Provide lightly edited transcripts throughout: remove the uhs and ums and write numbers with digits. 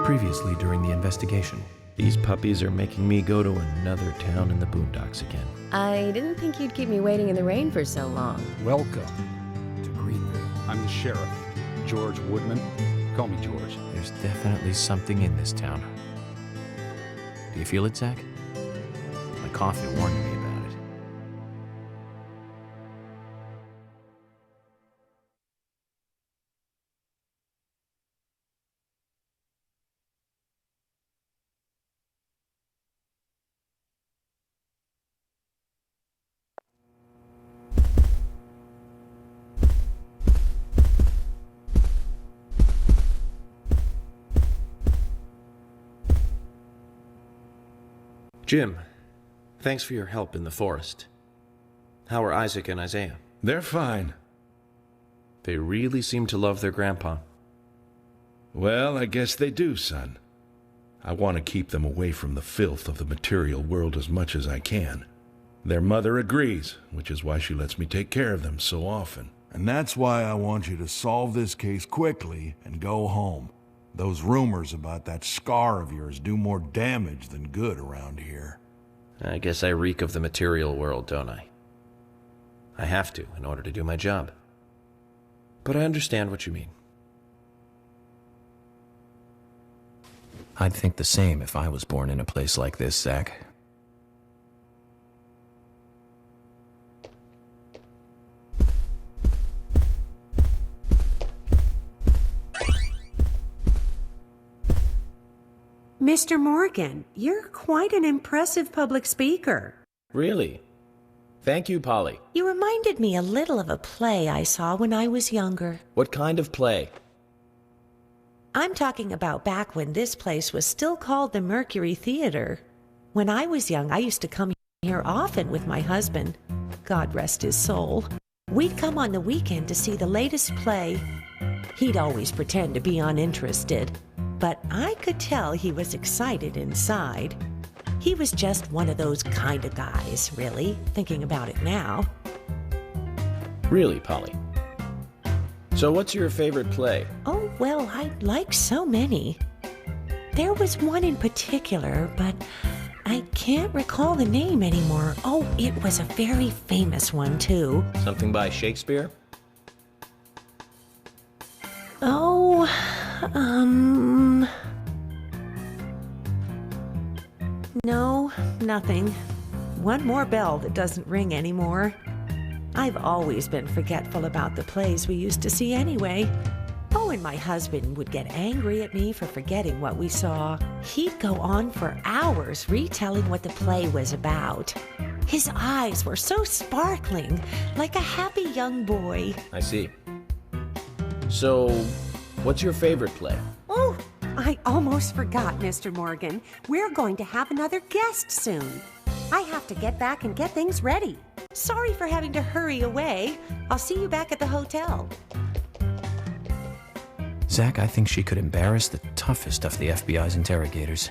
Previously during the investigation. These puppies are making me go to another town in the boondocks again. I didn't think you'd keep me waiting in the rain for so long. Welcome to Greenville. I'm the sheriff, George Woodman. Call me George. There's definitely something in this town. Do you feel it, Zach? My coffee warned me about it. Jim, thanks for your help in the forest. How are Isaac and Isaiah? They're fine. They really seem to love their grandpa. Well, I guess they do, son. I want to keep them away from the filth of the material world as much as I can. Their mother agrees, which is why she lets me take care of them so often. And that's why I want you to solve this case quickly and go home. Those rumors about that scar of yours do more damage than good around here. I guess I reek of the material world, don't I? I have to, in order to do my job. But I understand what you mean. I'd think the same if I was born in a place like this, Zach. Mr. Morgan, you're quite an impressive public speaker. Really? Thank you, Polly. You reminded me a little of a play I saw when I was younger. What kind of play? I'm talking about back when this place was still called the Mercury Theater. When I was young, I used to come here often with my husband. God rest his soul. We'd come on the weekend to see the latest play. He'd always pretend to be uninterested, but I could tell he was excited inside. He was just one of those kind of guys, really, thinking about it now. Really, Polly? So what's your favorite play? Oh, well, I like so many. There was one in particular, but I can't recall the name anymore. Oh, it was a very famous one, too. Something by Shakespeare? Oh, no, nothing. One more bell that doesn't ring anymore. I've always been forgetful about the plays we used to see anyway. Oh, and my husband would get angry at me for forgetting what we saw. He'd go on for hours retelling what the play was about. His eyes were so sparkling, like a happy young boy. I see. So, what's your favorite play? Oh, I almost forgot, Mr. Morgan. We're going to have another guest soon. I have to get back and get things ready. Sorry for having to hurry away. I'll see you back at the hotel. Zach, I think she could embarrass the toughest of the FBI's interrogators.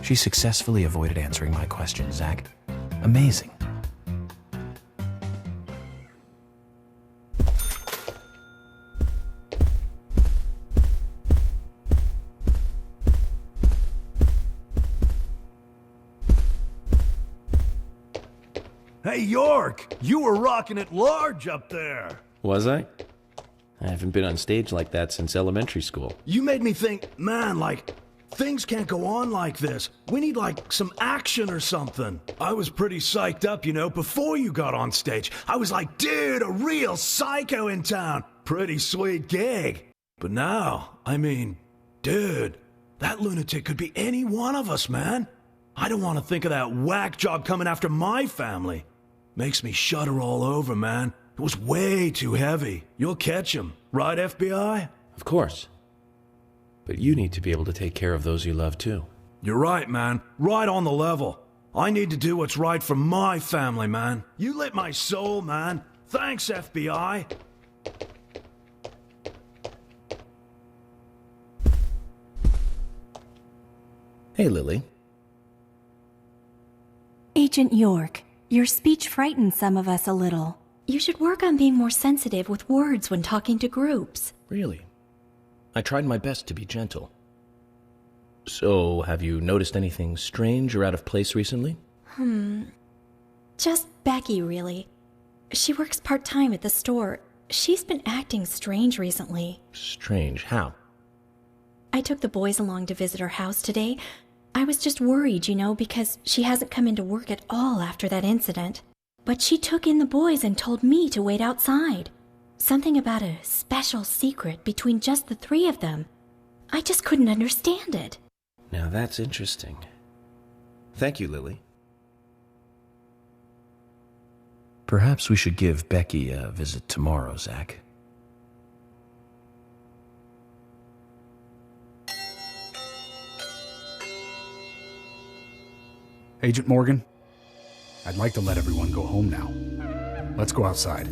She successfully avoided answering my question, Zach. Amazing. Hey, York! You were rocking it large up there! Was I? I haven't been on stage like that since elementary school. You made me think, man, like, things can't go on like this. We need, like, some action or something. I was pretty psyched up, you know, before you got on stage. I was like, dude, a real psycho in town. Pretty sweet gig. But now, I mean, dude, that lunatic could be any one of us, man. I don't want to think of that whack job coming after my family. Makes me shudder all over, man. It was way too heavy. You'll catch him, right, FBI? Of course. But you need to be able to take care of those you love, too. You're right, man. Right on the level. I need to do what's right for my family, man. You lit my soul, man. Thanks, FBI. Hey, Lily. Agent York, your speech frightens some of us a little. You should work on being more sensitive with words when talking to groups. Really? I tried my best to be gentle. So, have you noticed anything strange or out of place recently? Just Becky, really. She works part-time at the store. She's been acting strange recently. Strange. How? I took the boys along to visit her house today. I was just worried, because she hasn't come into work at all after that incident. But she took in the boys and told me to wait outside. Something about a special secret between just the three of them. I just couldn't understand it. Now that's interesting. Thank you, Lily. Perhaps we should give Becky a visit tomorrow, Zach. Agent Morgan, I'd like to let everyone go home now. Let's go outside.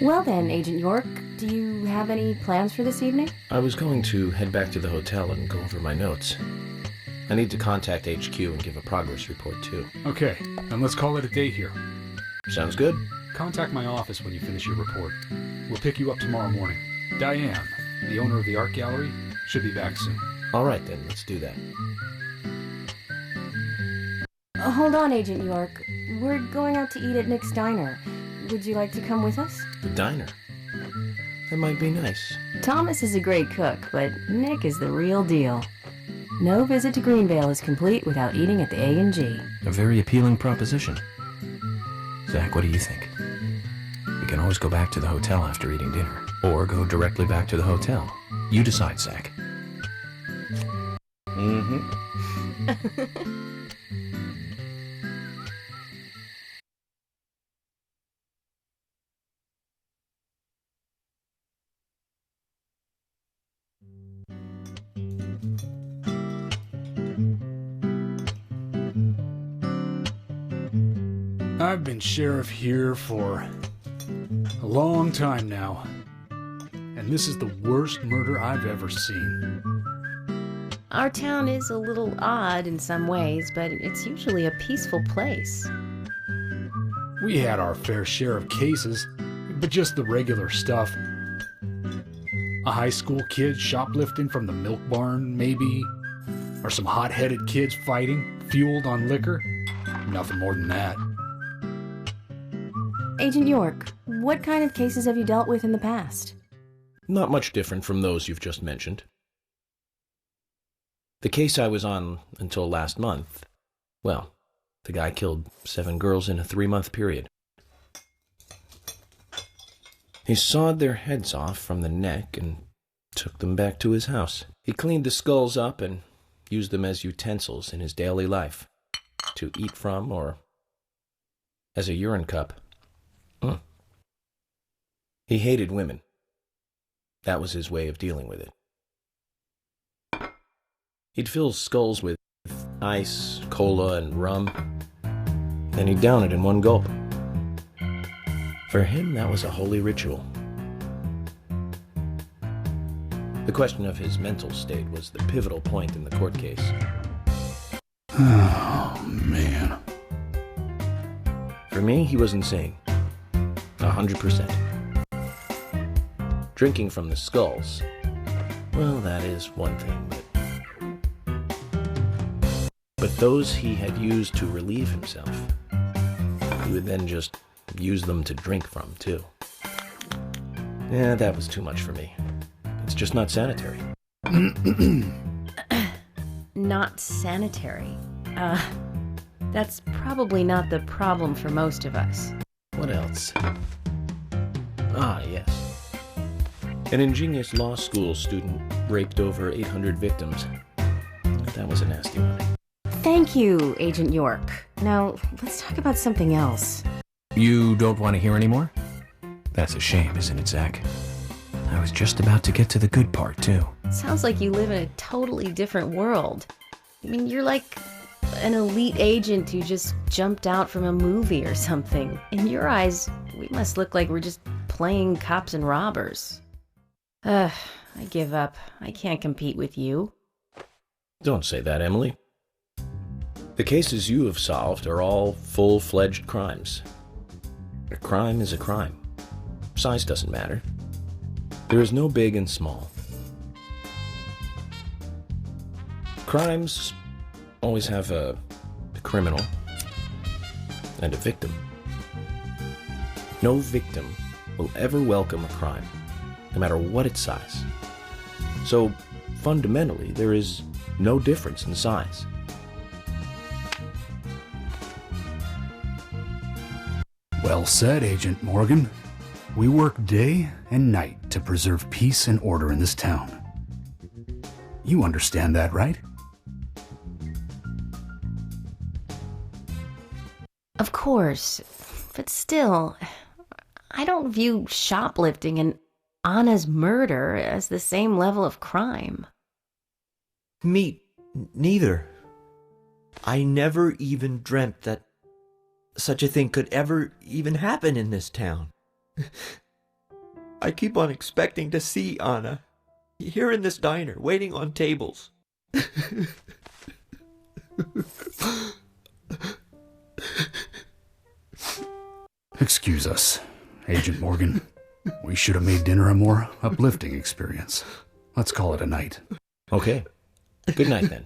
Well then, Agent York, do you have any plans for this evening? I was going to head back to the hotel and go over my notes. I need to contact HQ and give a progress report, too. Okay, then let's call it a day here. Sounds good. Contact my office when you finish your report. We'll pick you up tomorrow morning. Diane, the owner of the art gallery, should be back soon. All right, then. Let's do that. Hold on, Agent York. We're going out to eat at Nick's Diner. Would you like to come with us? The diner. That might be nice. Thomas is a great cook, but Nick is the real deal. No visit to Greenvale is complete without eating at the A&G. A very appealing proposition. Zach, what do you think? We can always go back to the hotel after eating dinner, or go directly back to the hotel. You decide, Zach. I've been sheriff here for a long time now, and this is the worst murder I've ever seen. Our town is a little odd in some ways, but it's usually a peaceful place. We had our fair share of cases, but just the regular stuff. A high school kid shoplifting from the milk barn, maybe? Or some hot-headed kids fighting, fueled on liquor? Nothing more than that. Agent York, what kind of cases have you dealt with in the past? Not much different from those you've just mentioned. The case I was on until last month, well, the guy killed 7 girls in a 3-month period. He sawed their heads off from the neck and took them back to his house. He cleaned the skulls up and used them as utensils in his daily life, to eat from or as a urine cup. He hated women. That was his way of dealing with it. He'd fill skulls with ice, cola, and rum, then he'd down it in one gulp. For him, that was a holy ritual. The question of his mental state was the pivotal point in the court case. Oh, man. For me, he was insane. 100%. Drinking from the skulls, well, that is one thing, but those he had used to relieve himself, he would then just use them to drink from, too. Yeah, that was too much for me. It's just not sanitary. Not sanitary. That's probably not the problem for most of us. What else? Ah, yes. An ingenious law school student raped over 800 victims. That was a nasty one. Thank you, Agent York. Now, let's talk about something else. You don't want to hear anymore? That's a shame, isn't it, Zach? I was just about to get to the good part, too. Sounds like you live in a totally different world. I mean, you're like an elite agent who just jumped out from a movie or something. In your eyes, we must look like we're just playing cops and robbers. I give up. I can't compete with you. Don't say that, Emily. The cases you have solved are all full-fledged crimes. A crime is a crime. Size doesn't matter. There is no big and small. Crimes always have a criminal and a victim. No victim will ever welcome a crime, no matter what its size. So, fundamentally, there is no difference in size. Well said, Agent Morgan. We work day and night to preserve peace and order in this town. You understand that, right? Of course, but still, I don't view shoplifting and Anna's murder as the same level of crime. Me neither. I never even dreamt that such a thing could ever even happen in this town. I keep on expecting to see Anna here in this diner, waiting on tables. Excuse us, Agent Morgan. We should have made dinner a more uplifting experience. Let's call it a night. Okay. Good night, then.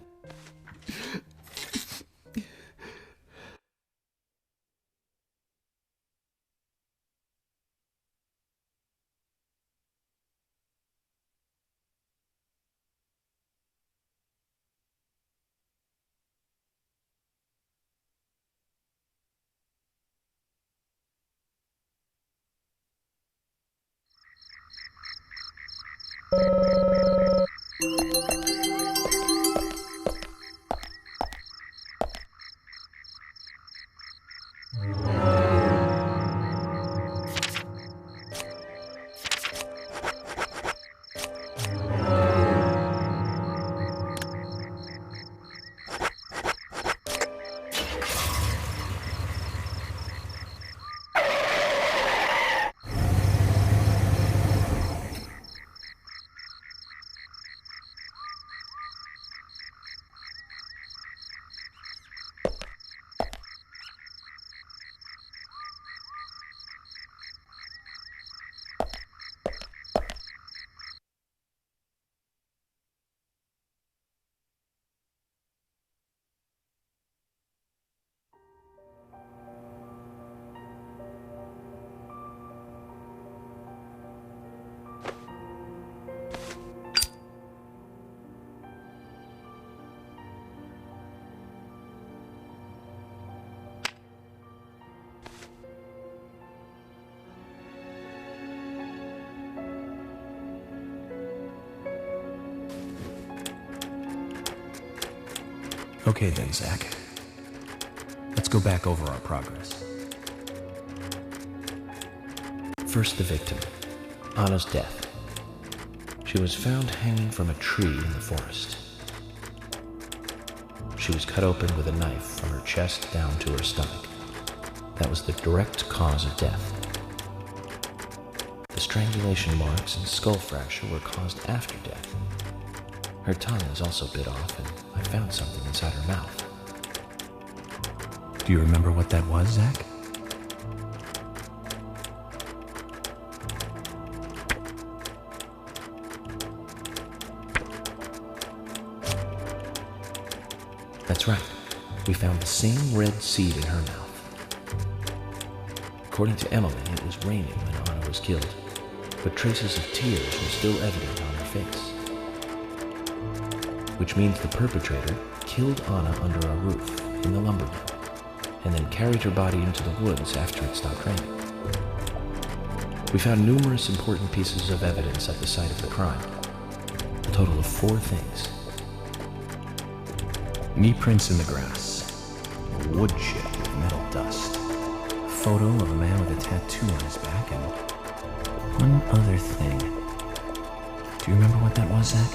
Okay then, Zach. Let's go back over our progress. First, the victim, Anna's death. She was found hanging from a tree in the forest. She was cut open with a knife from her chest down to her stomach. That was the direct cause of death. The strangulation marks and skull fracture were caused after death. Her tongue was also bit off, and I found something inside her mouth. Do you remember what that was, Zach? That's right. We found the same red seed in her mouth. According to Emily, it was raining when Anna was killed, but traces of tears were still evident on her face. Which means the perpetrator killed Anna under a roof in the lumber mill, and then carried her body into the woods after it stopped raining. We found numerous important pieces of evidence at the site of the crime. A total of 4 things. Knee prints in the grass, a wood chip with metal dust, a photo of a man with a tattoo on his back, and one other thing. Do you remember what that was, Zach?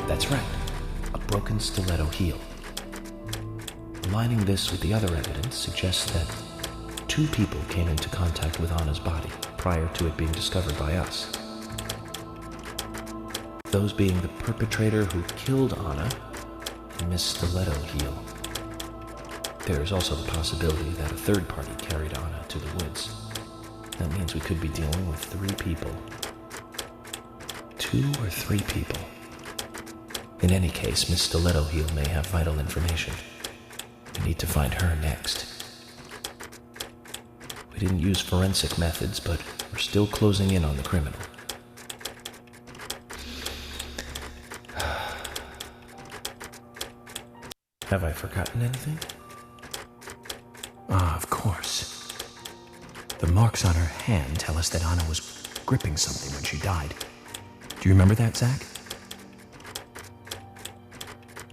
That's right, a broken stiletto heel. Aligning this with the other evidence suggests that 2 people came into contact with Anna's body prior to it being discovered by us. Those being the perpetrator who killed Anna and Miss Stiletto Heel. There is also the possibility that a third party carried Anna to the woods. That means we could be dealing with 3 people. 2 or 3 people. In any case, Miss Stiletto Heel may have vital information. We need to find her next. We didn't use forensic methods, but we're still closing in on the criminal. Have I forgotten anything? Ah, of course. The marks on her hand tell us that Anna was gripping something when she died. Do you remember that, Zach?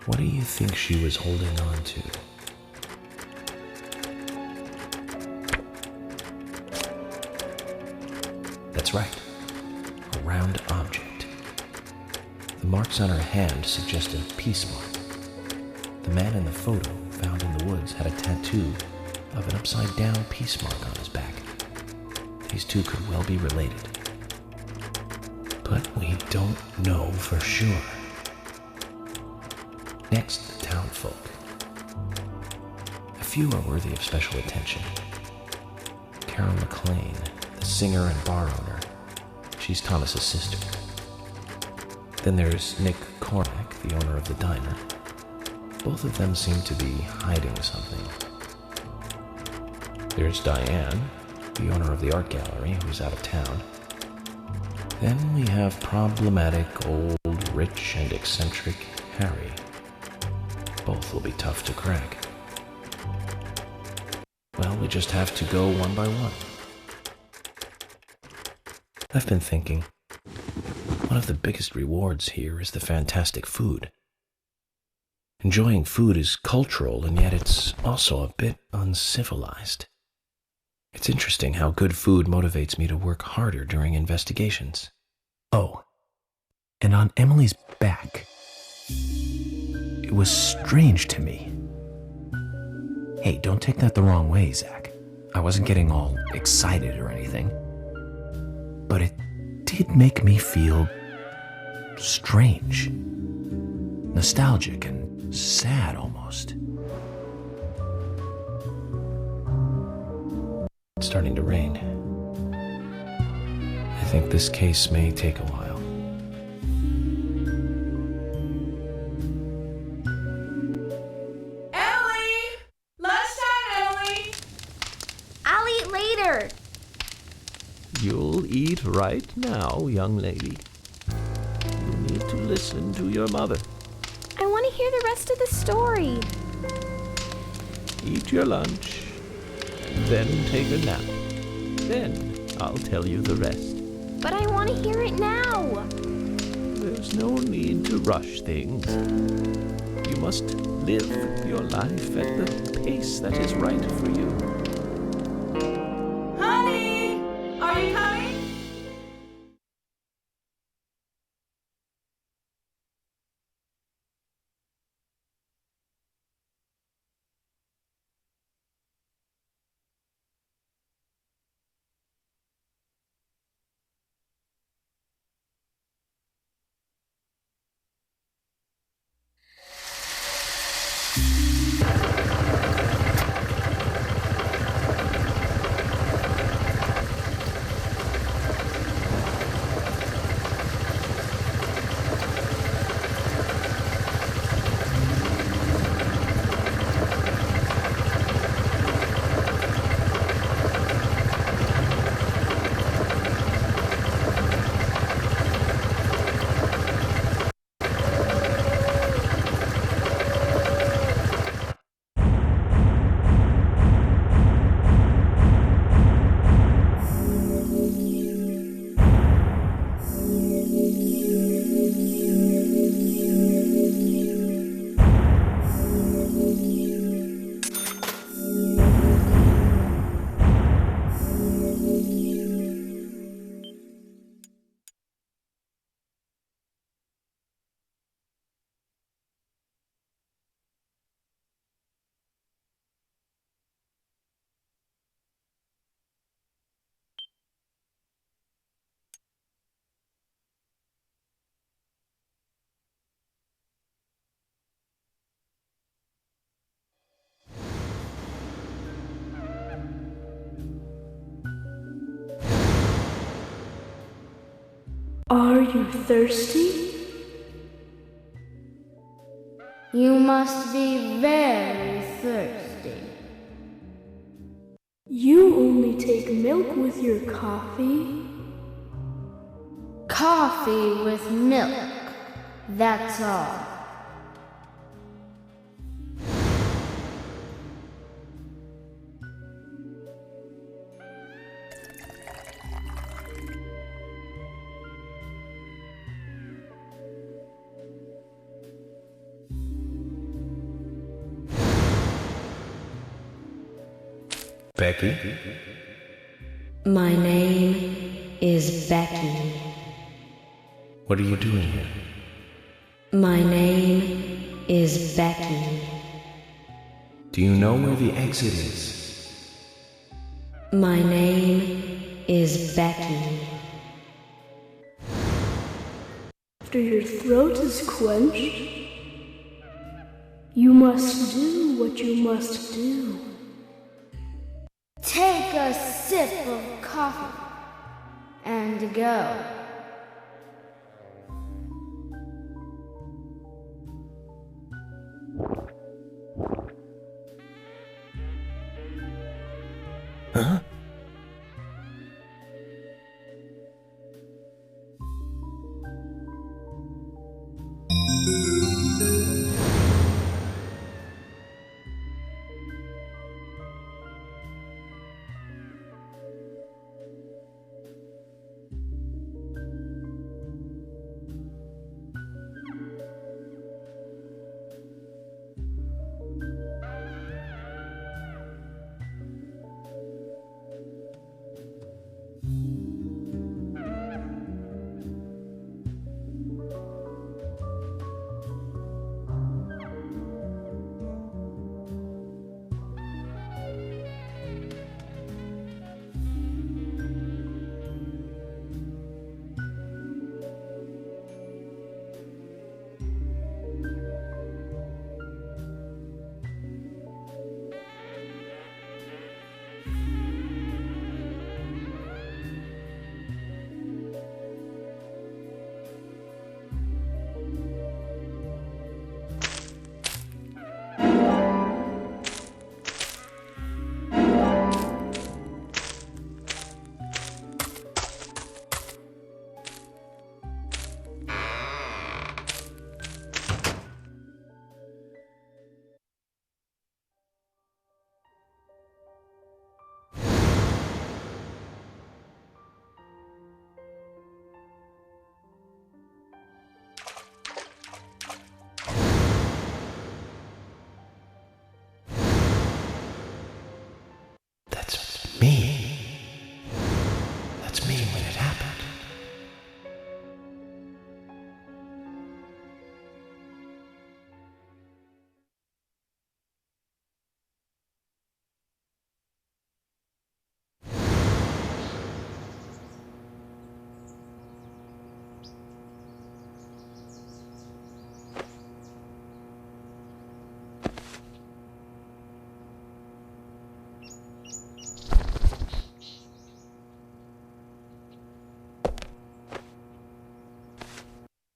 What do you think she was holding on to? That's right. A round object. The marks on her hand suggest a peace mark. The man in the photo found in the woods had a tattoo of an upside-down peace mark on his back. These 2 could well be related. But we don't know for sure. Next, the townfolk. A few are worthy of special attention. Carol McLean, the singer and bar owner. She's Thomas's sister. Then there's Nick Cormack, the owner of the diner. Both of them seem to be hiding something. There's Diane, the owner of the art gallery, who's out of town. Then we have problematic, old, rich, and eccentric Harry. Both will be tough to crack. Well, we just have to go one by one. I've been thinking, one of the biggest rewards here is the fantastic food. Enjoying food is cultural, and yet it's also a bit uncivilized. It's interesting how good food motivates me to work harder during investigations. Oh, and on Emily's back, it was strange to me. Hey, don't take that the wrong way, Zach. I wasn't getting all excited or anything. But it did make me feel strange. Nostalgic and sad almost. It's starting to rain. I think this case may take a while. You'll eat right now, young lady. You need to listen to your mother. I want to hear the rest of the story. Eat your lunch, and then take a nap. Then I'll tell you the rest. But I want to hear it now. There's no need to rush things. You must live your life at the pace that is right for you. Are you coming? Are you thirsty? You must be very thirsty. You only take milk with your coffee? Coffee with milk, that's all. Becky? My name is Becky. What are you doing here? My name is Becky. Do you know where the exit is? My name is Becky. After your throat is quenched, you must do what you must do. Take a sip of coffee and go. Huh? That's me. That's me when it happened.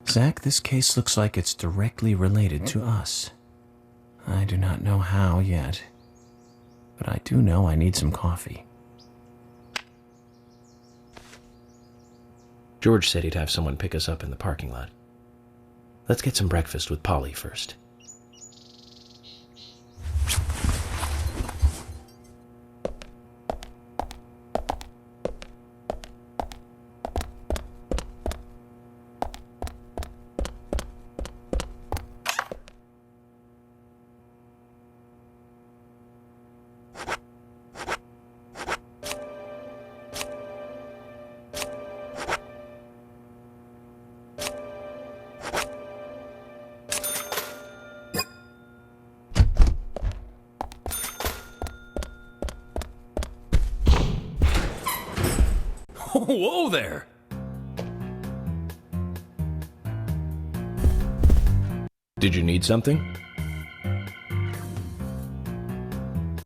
Zach, this case looks like it's directly related to us. I do not know how yet, but I do know I need some coffee. George said he'd have someone pick us up in the parking lot. Let's get some breakfast with Polly first. Whoa there! Did you need something?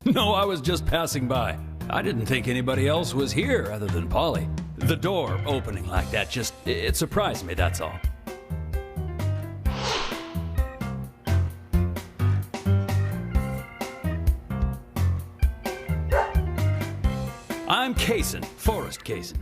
No, I was just passing by. I didn't think anybody else was here other than Polly. The door opening like that it surprised me, that's all. I'm Kaysen, Forrest Kaysen.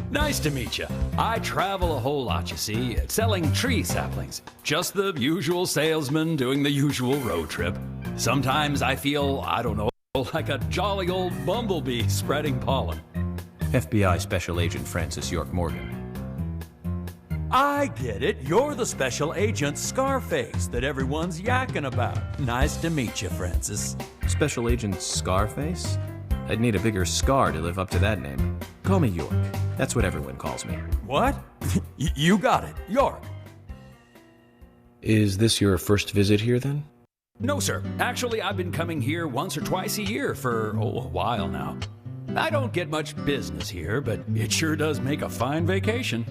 Nice to meet you. I travel a whole lot, you see, selling tree saplings. Just the usual salesman doing the usual road trip. Sometimes I feel, I don't know, like a jolly old bumblebee spreading pollen. FBI Special Agent Francis York Morgan. I get it. You're the special agent Scarface that everyone's yakking about. Nice to meet you, Francis. Special Agent Scarface? I'd need a bigger scar to live up to that name. Call me York. That's what everyone calls me. What? You got it. York. Is this your first visit here, then? No, sir. Actually, I've been coming here once or twice a year for a while now. I don't get much business here, but it sure does make a fine vacation.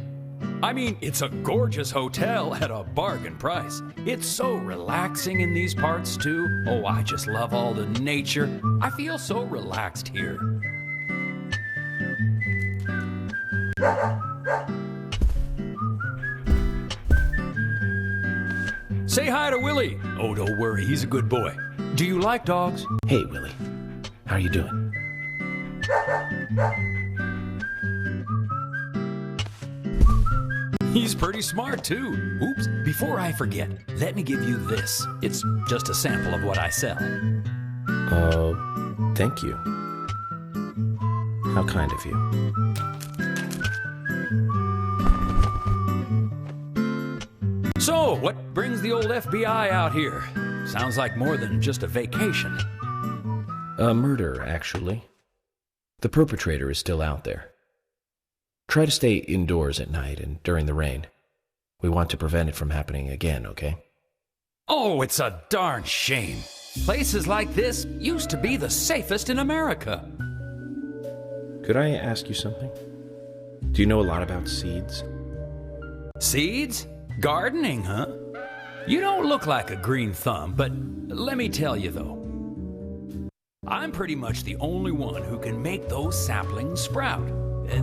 I mean, it's a gorgeous hotel at a bargain price. It's so relaxing in these parts, too. Oh, I just love all the nature. I feel so relaxed here. Say hi to Willie. Oh, don't worry, he's a good boy. Do you like dogs? Hey, Willie. How are you doing? He's pretty smart, too. Oops, before I forget, let me give you this. It's just a sample of what I sell. Thank you. How kind of you. So, what brings the old FBI out here? Sounds like more than just a vacation. A murder, actually. The perpetrator is still out there. Try to stay indoors at night and during the rain. We want to prevent it from happening again, okay? Oh, it's a darn shame. Places like this used to be the safest in America. Could I ask you something? Do you know a lot about seeds? Seeds? Gardening, huh? You don't look like a green thumb, but let me tell you though. I'm pretty much the only one who can make those saplings sprout.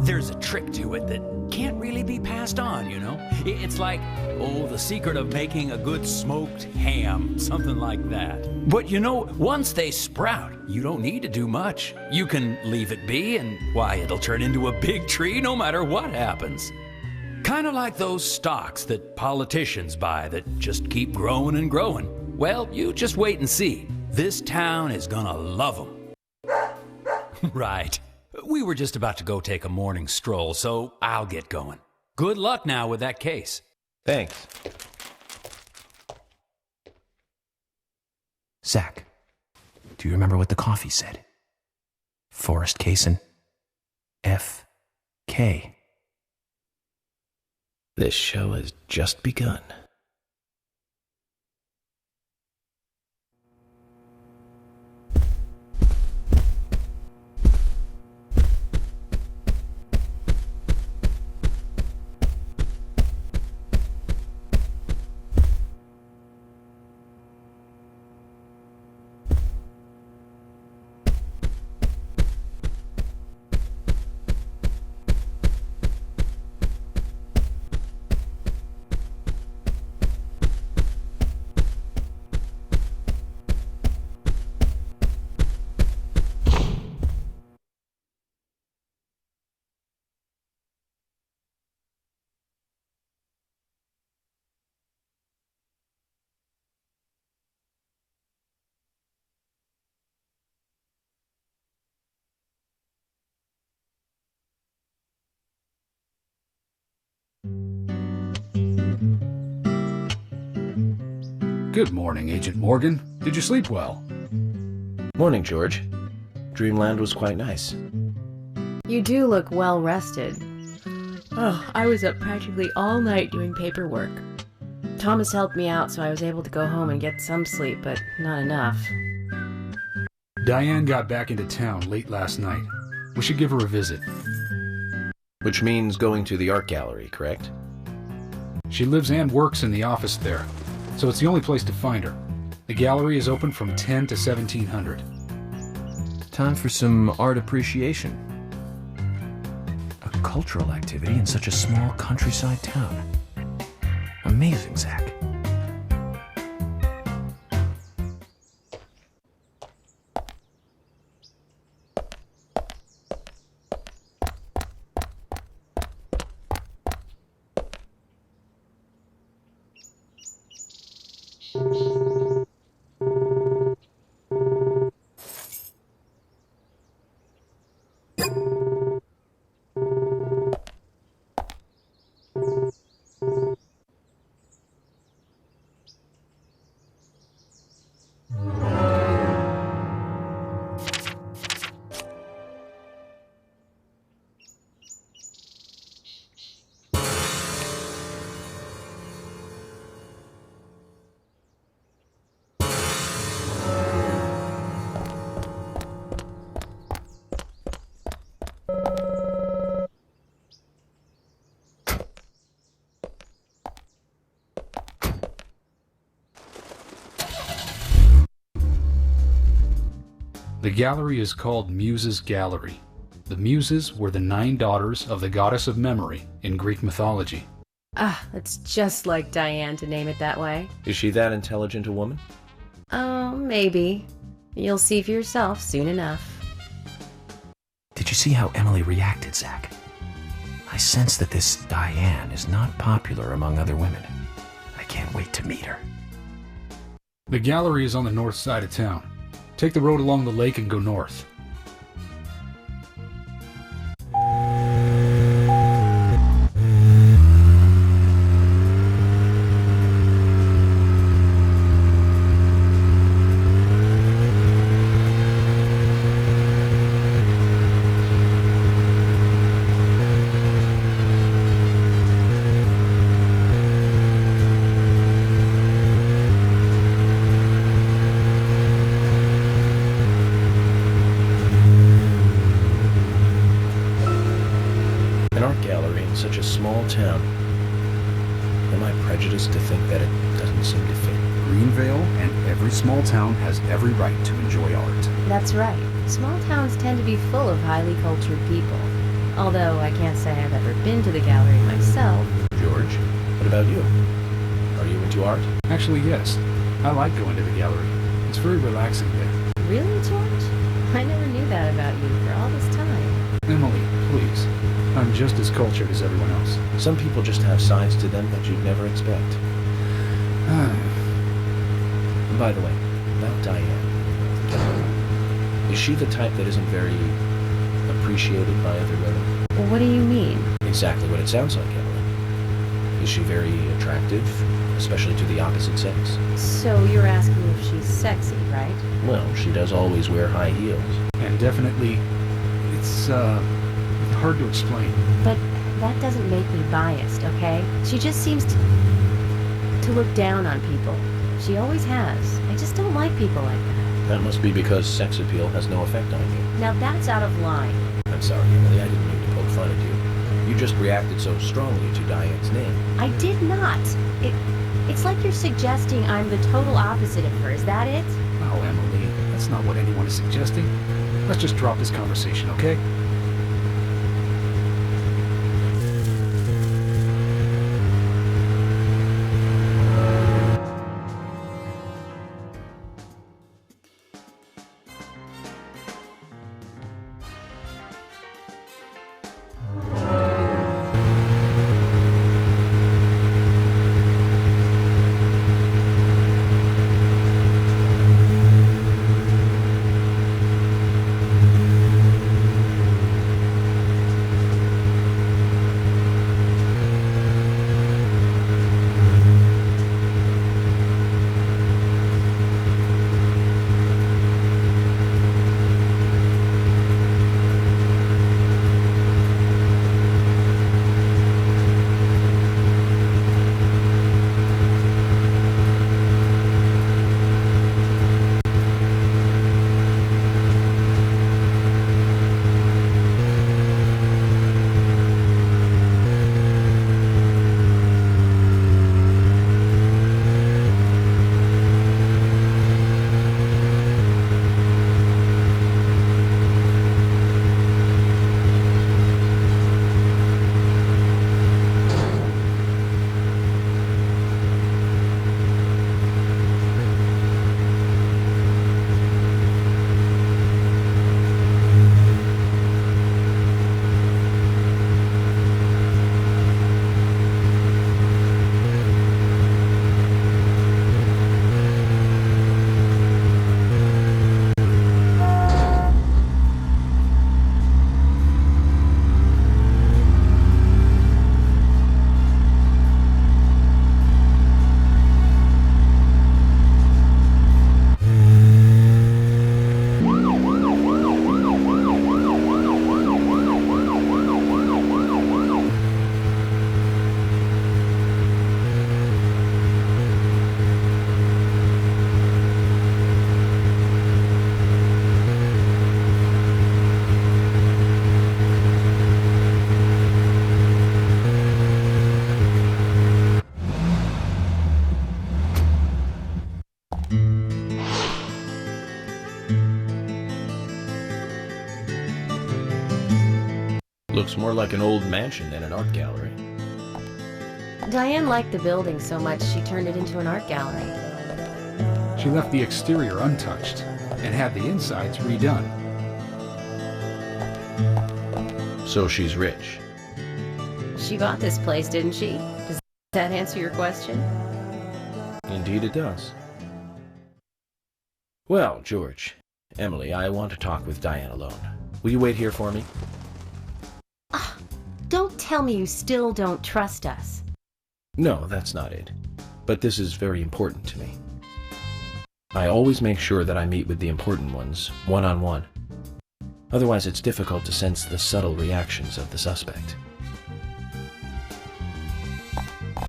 There's a trick to it that can't really be passed on, you know? It's like, the secret of making a good smoked ham, something like that. But you know, once they sprout, you don't need to do much. You can leave it be, and why, it'll turn into a big tree no matter what happens. Kind of like those stocks that politicians buy that just keep growing and growing. Well, you just wait and see. This town is gonna love them. Right. We were just about to go take a morning stroll, so I'll get going. Good luck now with that case. Thanks. Zach, do you remember what the coffee said? Forrest Kaysen. F.K. This show has just begun. Good morning, Agent Morgan. Did you sleep well? Morning, George. Dreamland was quite nice. You do look well rested. Oh, I was up practically all night doing paperwork. Thomas helped me out, so I was able to go home and get some sleep, but not enough. Diane got back into town late last night. We should give her a visit. Which means going to the art gallery, correct? She lives and works in the office there, so it's the only place to find her. The gallery is open from 10 to 1700. Time for some art appreciation. cultural activity in such a small countryside town. Amazing, Zach. The gallery is called Muses Gallery. The Muses were the 9 daughters of the goddess of memory in Greek mythology. Ah, that's just like Diane to name it that way. Is she that intelligent a woman? Oh, maybe. You'll see for yourself soon enough. Did you see how Emily reacted, Zach? I sense that this Diane is not popular among other women. I can't wait to meet her. The gallery is on the north side of town. Take the road along the lake and go north. Such a small town. Am I prejudiced to think that it doesn't seem to fit? Greenvale and every small town has every right to enjoy art. That's right. Small towns tend to be full of highly cultured people. Although I can't say I've ever been to the gallery myself. George, what about you? Are you into art? Actually, yes. I like going to the gallery. It's very relaxing there. Really, George? I never knew that about you for all this time. Emily, please. I'm just as cultured as everyone else. Some people just have sides to them that you'd never expect. By the way, about Diane. Is she the type that isn't very appreciated by other women? Well, what do you mean? Exactly what it sounds like, Emily. Is she very attractive, especially to the opposite sex? So you're asking if she's sexy, right? Well, she does always wear high heels. And definitely, it's hard to explain. But that doesn't make me biased, okay? She just seems to look down on people. She always has. I just don't like people like that. That must be because sex appeal has no effect on you. Now that's out of line. I'm sorry, Emily, I didn't mean to poke fun at you. You just reacted so strongly to Diane's name. I did not. It's like you're suggesting I'm the total opposite of her. Is that it? Oh, Emily, that's not what anyone is suggesting. Let's just drop this conversation, okay? Looks more like an old mansion than an art gallery. Diane liked the building so much she turned it into an art gallery. She left the exterior untouched and had the insides redone. So she's rich. She bought this place, didn't she? Does that answer your question? Indeed it does. Well, George, Emily, I want to talk with Diane alone. Will you wait here for me? Don't tell me you still don't trust us. No, that's not it. But this is very important to me. I always make sure that I meet with the important ones, one-on-one. Otherwise, it's difficult to sense the subtle reactions of the suspect.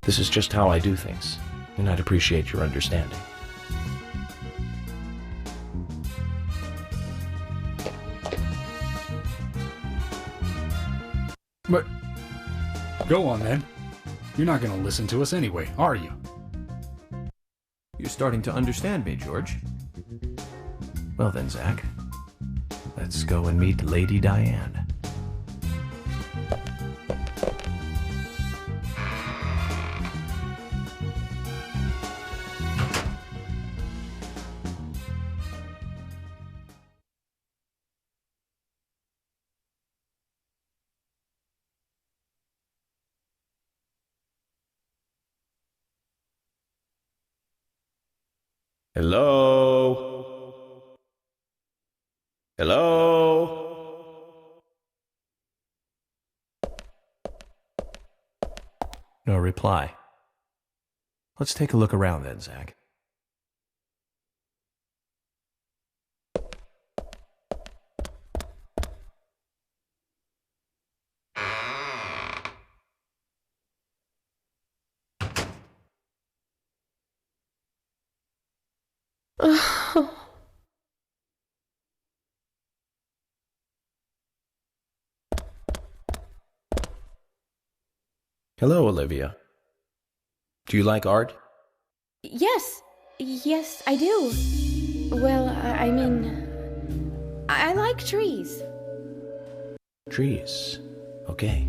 This is just how I do things, and I'd appreciate your understanding. But go on then. You're not going to listen to us anyway, are you? You're starting to understand me, George. Well then, Zach. Let's go and meet Lady Diane. Hello? Hello? No reply. Let's take a look around then, Zach. Hello, Olivia. Do you like art? Yes, I do. Well, I mean, I like trees. Trees. Okay.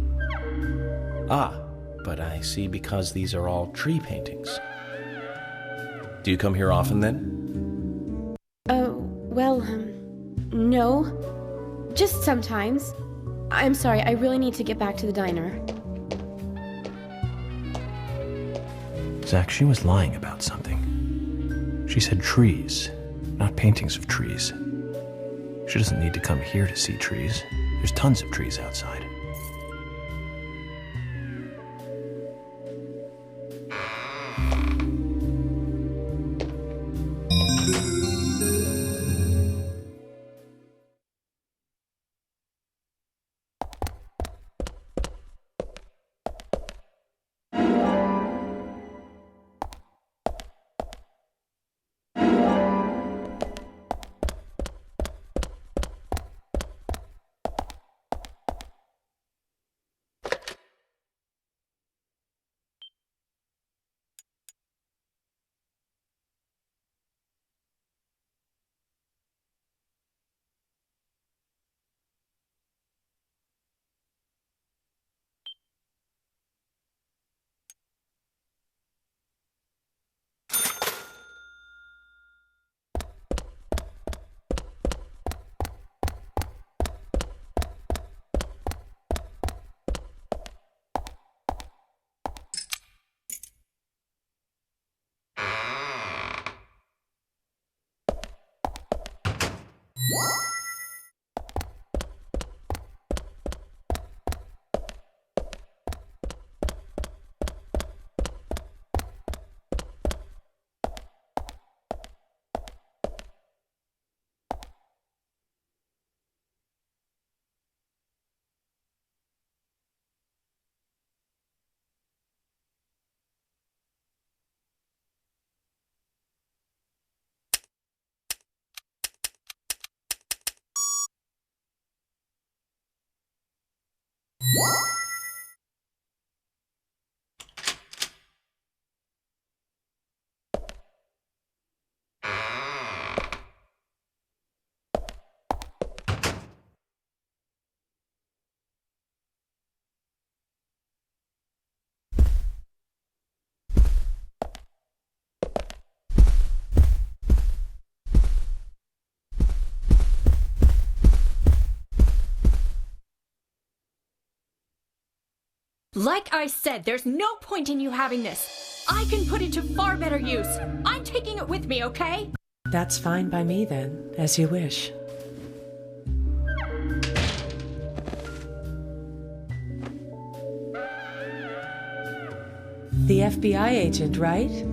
Ah, but I see because these are all tree paintings. Do you come here often then? Well, no. Just sometimes. I'm sorry, I really need to get back to the diner. Zach, she was lying about something. She said trees, not paintings of trees. She doesn't need to come here to see trees. There's tons of trees outside. Like I said, there's no point in you having this. I can put it to far better use. I'm taking it with me, okay? That's fine by me then, as you wish. The FBI agent, right?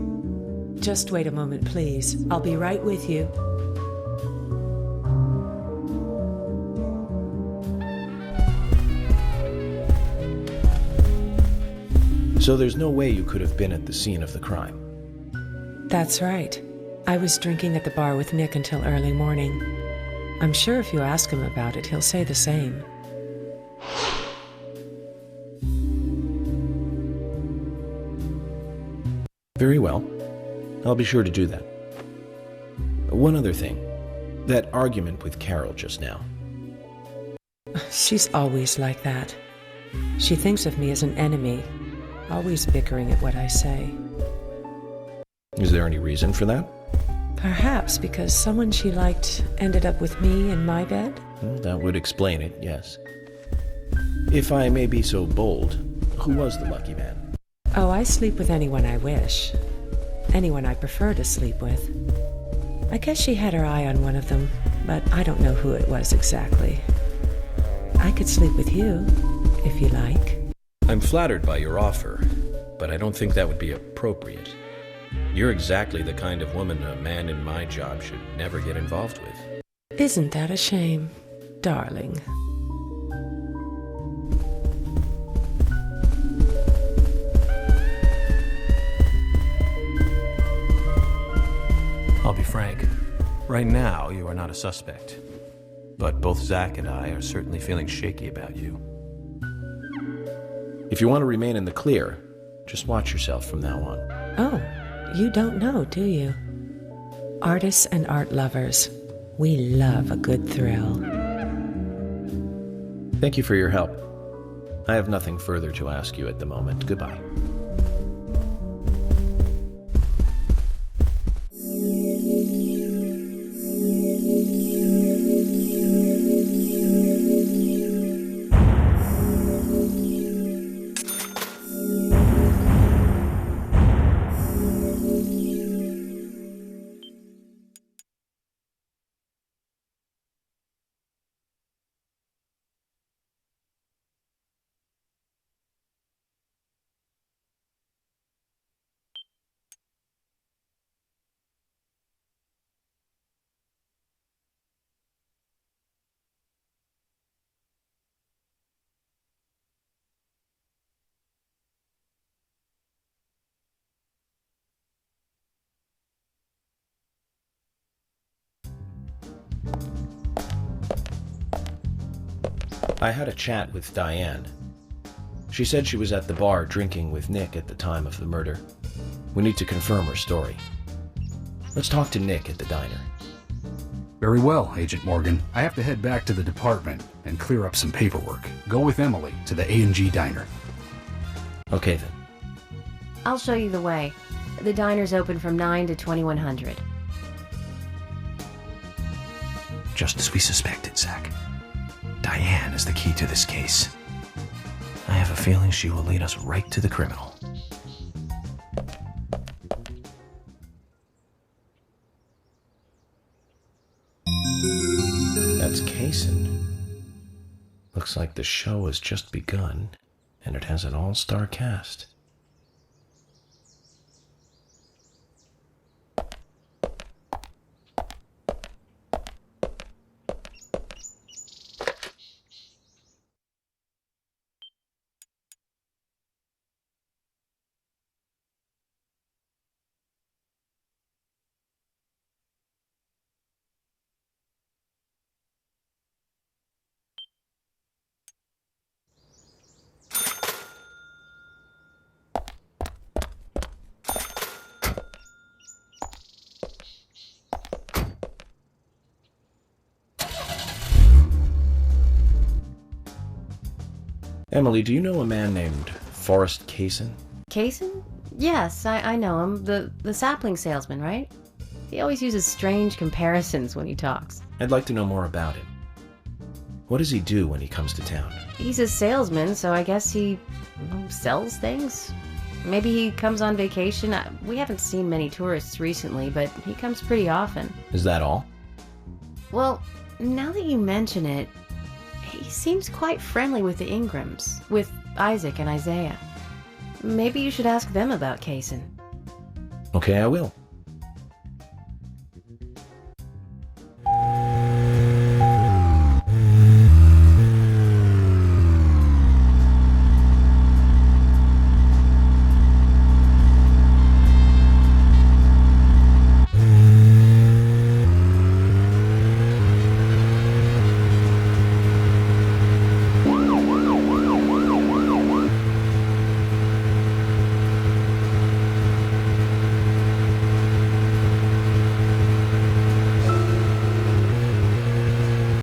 Just wait a moment, please. I'll be right with you. So there's no way you could have been at the scene of the crime. That's right. I was drinking at the bar with Nick until early morning. I'm sure if you ask him about it, he'll say the same. Very well. I'll be sure to do that. One other thing. That argument with Carol just now. She's always like that. She thinks of me as an enemy, always bickering at what I say. Is there any reason for that? Perhaps because someone she liked ended up with me in my bed? That would explain it, yes. If I may be so bold, who was the lucky man? Oh, I sleep with anyone I wish. Anyone I prefer to sleep with. I guess she had her eye on one of them, but I don't know who it was exactly. I could sleep with you, if you like. I'm flattered by your offer, but I don't think that would be appropriate. You're exactly the kind of woman a man in my job should never get involved with. Isn't that a shame, darling? I'll be frank. Right now, you are not a suspect. But both Zach and I are certainly feeling shaky about you. If you want to remain in the clear, just watch yourself from now on. Oh, you don't know, do you? Artists and art lovers, we love a good thrill. Thank you for your help. I have nothing further to ask you at the moment. Goodbye. I had a chat with Diane. She said she was at the bar drinking with Nick at the time of the murder. We need to confirm her story. Let's talk to Nick at the diner. Very well, Agent Morgan. I have to head back to the department and clear up some paperwork. Go with Emily to the A&G diner. Okay then. I'll show you the way. The diner's open from 9 to 2100. Just as we suspected, Zach. Diane is the key to this case. I have a feeling she will lead us right to the criminal. That's Kaysen. Looks like the show has just begun, and it has an all-star cast. Emily, do you know a man named Forrest Kaysen? Kaysen? Yes, I know him. The sapling salesman, right? He always uses strange comparisons when he talks. I'd like to know more about him. What does he do when he comes to town? He's a salesman, so I guess he sells things? Maybe he comes on vacation. We haven't seen many tourists recently, but he comes pretty often. Is that all? Well, now that you mention it, he seems quite friendly with the Ingrams, with Isaac and Isaiah. Maybe you should ask them about Kaysen. Okay, I will.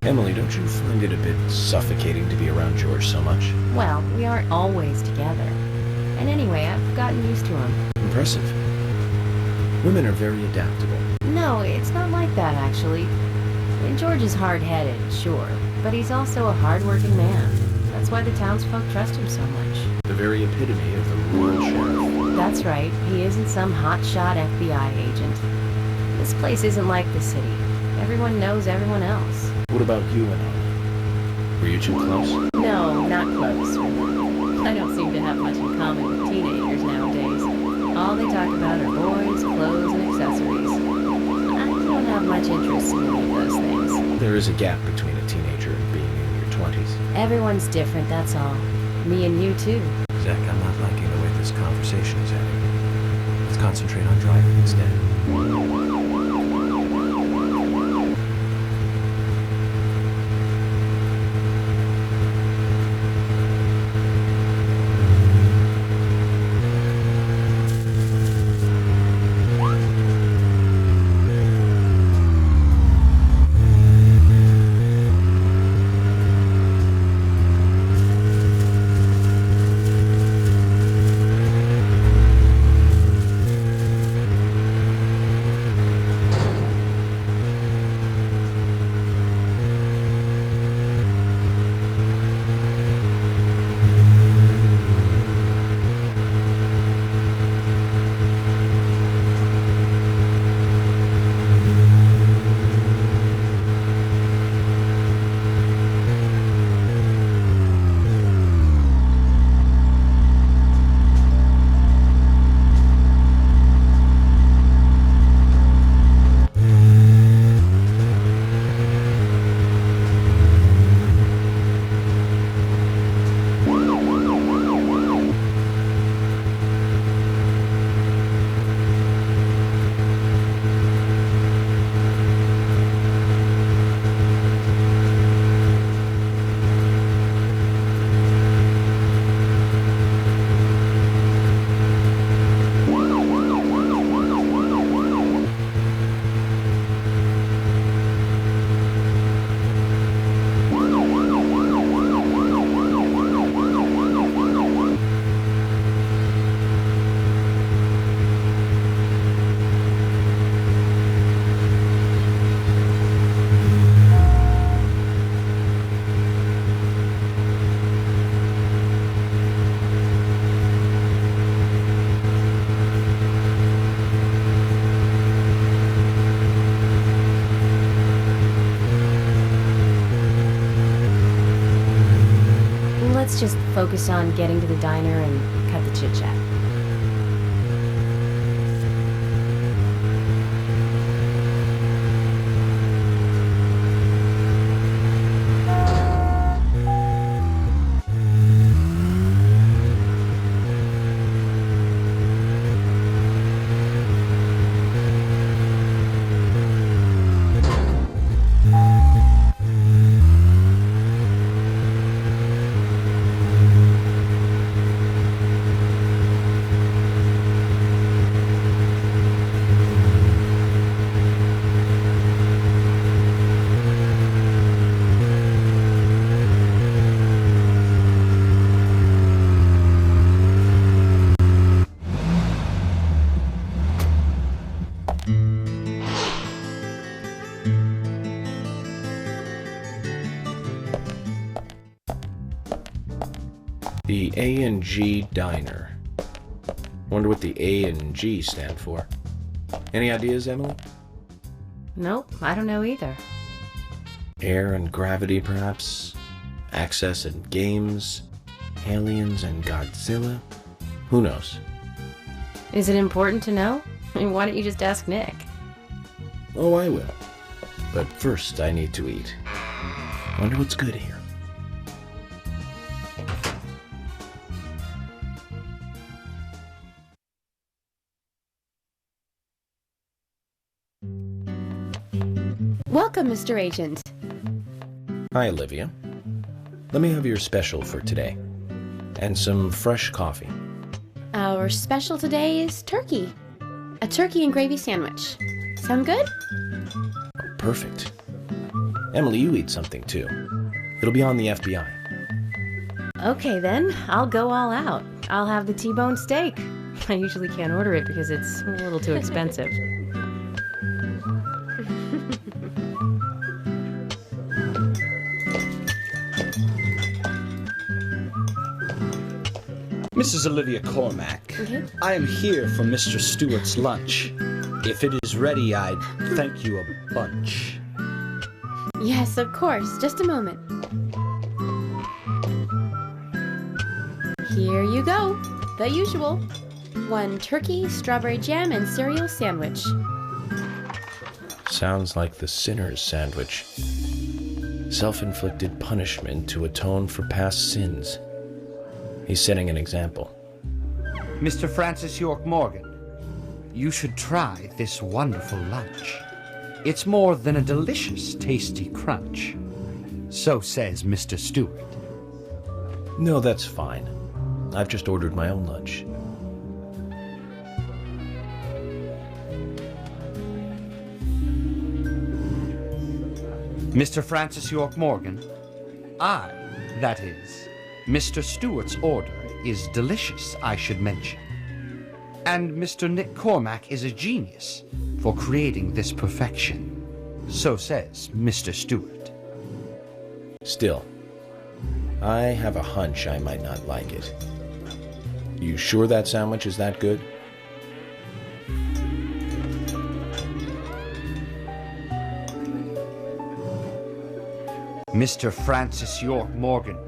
Emily, don't you find it a bit suffocating to be around George so much? Well, we aren't always together. And anyway, I've gotten used to him. Impressive. Women are very adaptable. No, it's not like that, actually. George is hard-headed, sure, but he's also a hard-working man. That's why the townsfolk trust him so much. The very epitome of the rural sheriff. That's right, he isn't some hotshot FBI agent. This place isn't like the city. Everyone knows everyone else. What about you and Anna? Were you two close? No, not close, really. I don't seem to have much in common with teenagers nowadays. All they talk about are boys, clothes, and accessories. I don't have much interest in any of those things. There is a gap between a teenager and being in your 20s. Everyone's different, that's all. Me and you, too. Zach, I'm not liking the way this conversation is heading. Let's concentrate on driving instead. Let's just focus on getting to the diner and cut the chit-chat. A&G Diner. Wonder what the A and G stand for. Any ideas, Emily? Nope, I don't know either. Air and gravity, perhaps? Access and games? Aliens and Godzilla? Who knows? Is it important to know? I mean, why don't you just ask Nick? Oh, I will. But first, I need to eat. Wonder what's good here. Welcome, Mr. Agent. Hi, Olivia. Let me have your special for today. And some fresh coffee. Our special today is turkey. A turkey and gravy sandwich. Sound good? Perfect. Emily, you eat something too. It'll be on the FBI. Okay then, I'll go all out. I'll have the T-bone steak. I usually can't order it because it's a little too expensive. Mrs. Olivia Cormack, I am here for Mr. Stewart's lunch. If it is ready, I'd thank you a bunch. Yes, of course. Just a moment. Here you go. The usual. 1 turkey, strawberry jam, and cereal sandwich. Sounds like the sinner's sandwich. Self-inflicted punishment to atone for past sins. He's setting an example. Mr. Francis York Morgan, you should try this wonderful lunch. It's more than a delicious, tasty crunch. So says Mr. Stewart. No, that's fine. I've just ordered my own lunch. Mr. Francis York Morgan, that is, Mr. Stewart's order is delicious, I should mention. And Mr. Nick Cormack is a genius for creating this perfection. So says Mr. Stewart. Still, I have a hunch I might not like it. You sure that sandwich is that good? Mr. Francis York Morgan,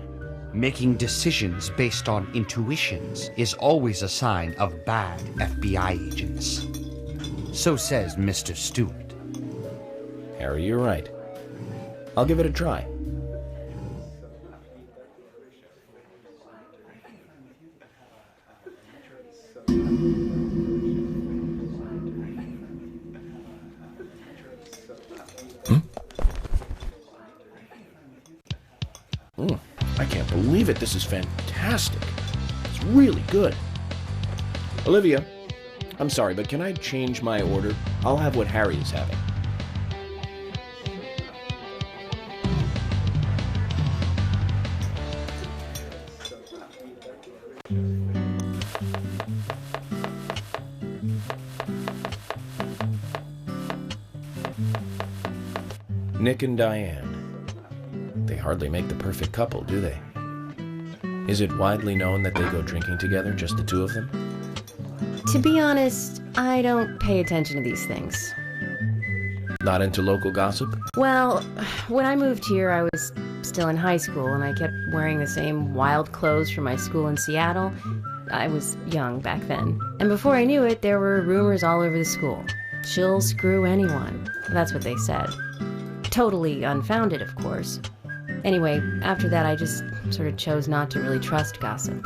making decisions based on intuitions is always a sign of bad FBI agents. So says Mr. Stewart. Harry, you're right. I'll give it a try. I can't believe it. This is fantastic. It's really good. Olivia, I'm sorry, but can I change my order? I'll have what Harry is having. Nick and Diane. They hardly make the perfect couple, do they? Is it widely known that they go drinking together, just the two of them? To be honest, I don't pay attention to these things. Not into local gossip? Well, when I moved here, I was still in high school, and I kept wearing the same wild clothes from my school in Seattle. I was young back then. And before I knew it, there were rumors all over the school. She'll screw anyone. That's what they said. Totally unfounded, of course. Anyway, after that, I just sort of chose not to really trust gossip.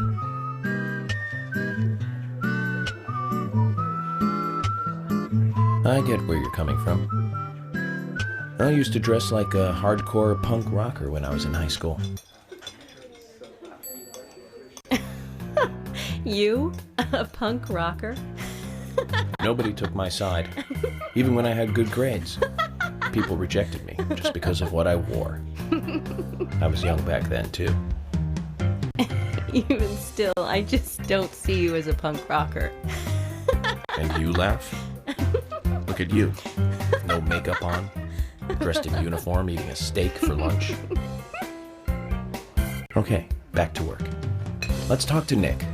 I get where you're coming from. I used to dress like a hardcore punk rocker when I was in high school. You? A punk rocker? Nobody took my side. Even when I had good grades. People rejected me just because of what I wore. I was young back then, too. Even still, I just don't see you as a punk rocker. And you laugh? Look at you. No makeup on, dressed in uniform, eating a steak for lunch. Okay, back to work. Let's talk to Nick.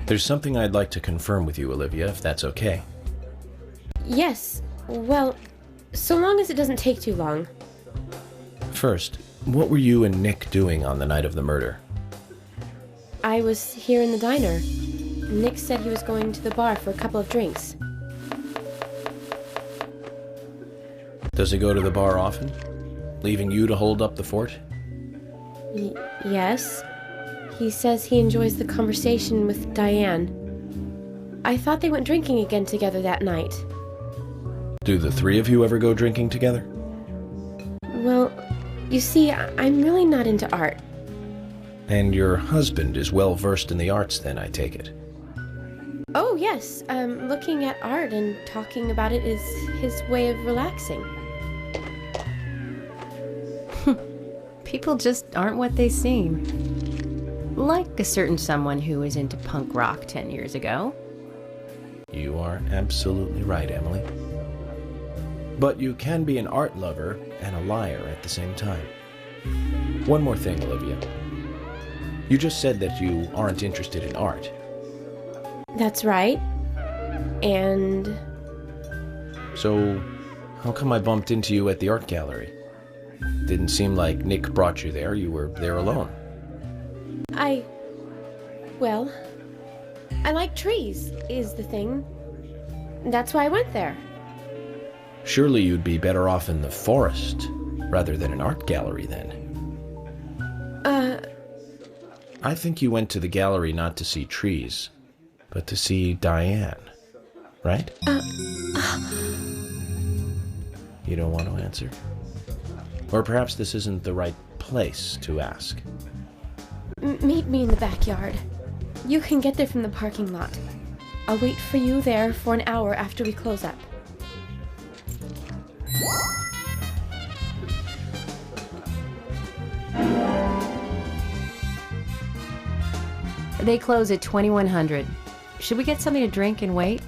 There's something I'd like to confirm with you, Olivia, if that's okay. Yes. Well, so long as it doesn't take too long. First, what were you and Nick doing on the night of the murder? I was here in the diner. Nick said he was going to the bar for a couple of drinks. Does he go to the bar often? Leaving you to hold up the fort? Yes. He says he enjoys the conversation with Diane. I thought they went drinking again together that night. Do the three of you ever go drinking together? Well, you see, I'm really not into art. And your husband is well versed in the arts then, I take it? Oh, yes. Looking at art and talking about it is his way of relaxing. People just aren't what they seem. Like a certain someone who was into punk rock 10 years ago. You are absolutely right, Emily. But you can be an art lover and a liar at the same time. One more thing, Olivia. You just said that you aren't interested in art. That's right. And... So, how come I bumped into you at the art gallery? Didn't seem like Nick brought you there. You were there alone. Well, I like trees, is the thing. That's why I went there. Surely you'd be better off in the forest rather than an art gallery then. I think you went to the gallery not to see trees, but to see Diane, right? You don't want to answer? Or perhaps this isn't the right place to ask. Meet me in the backyard. You can get there from the parking lot. I'll wait for you there for an hour after we close up. They close at 2100. Should we get something to drink and wait?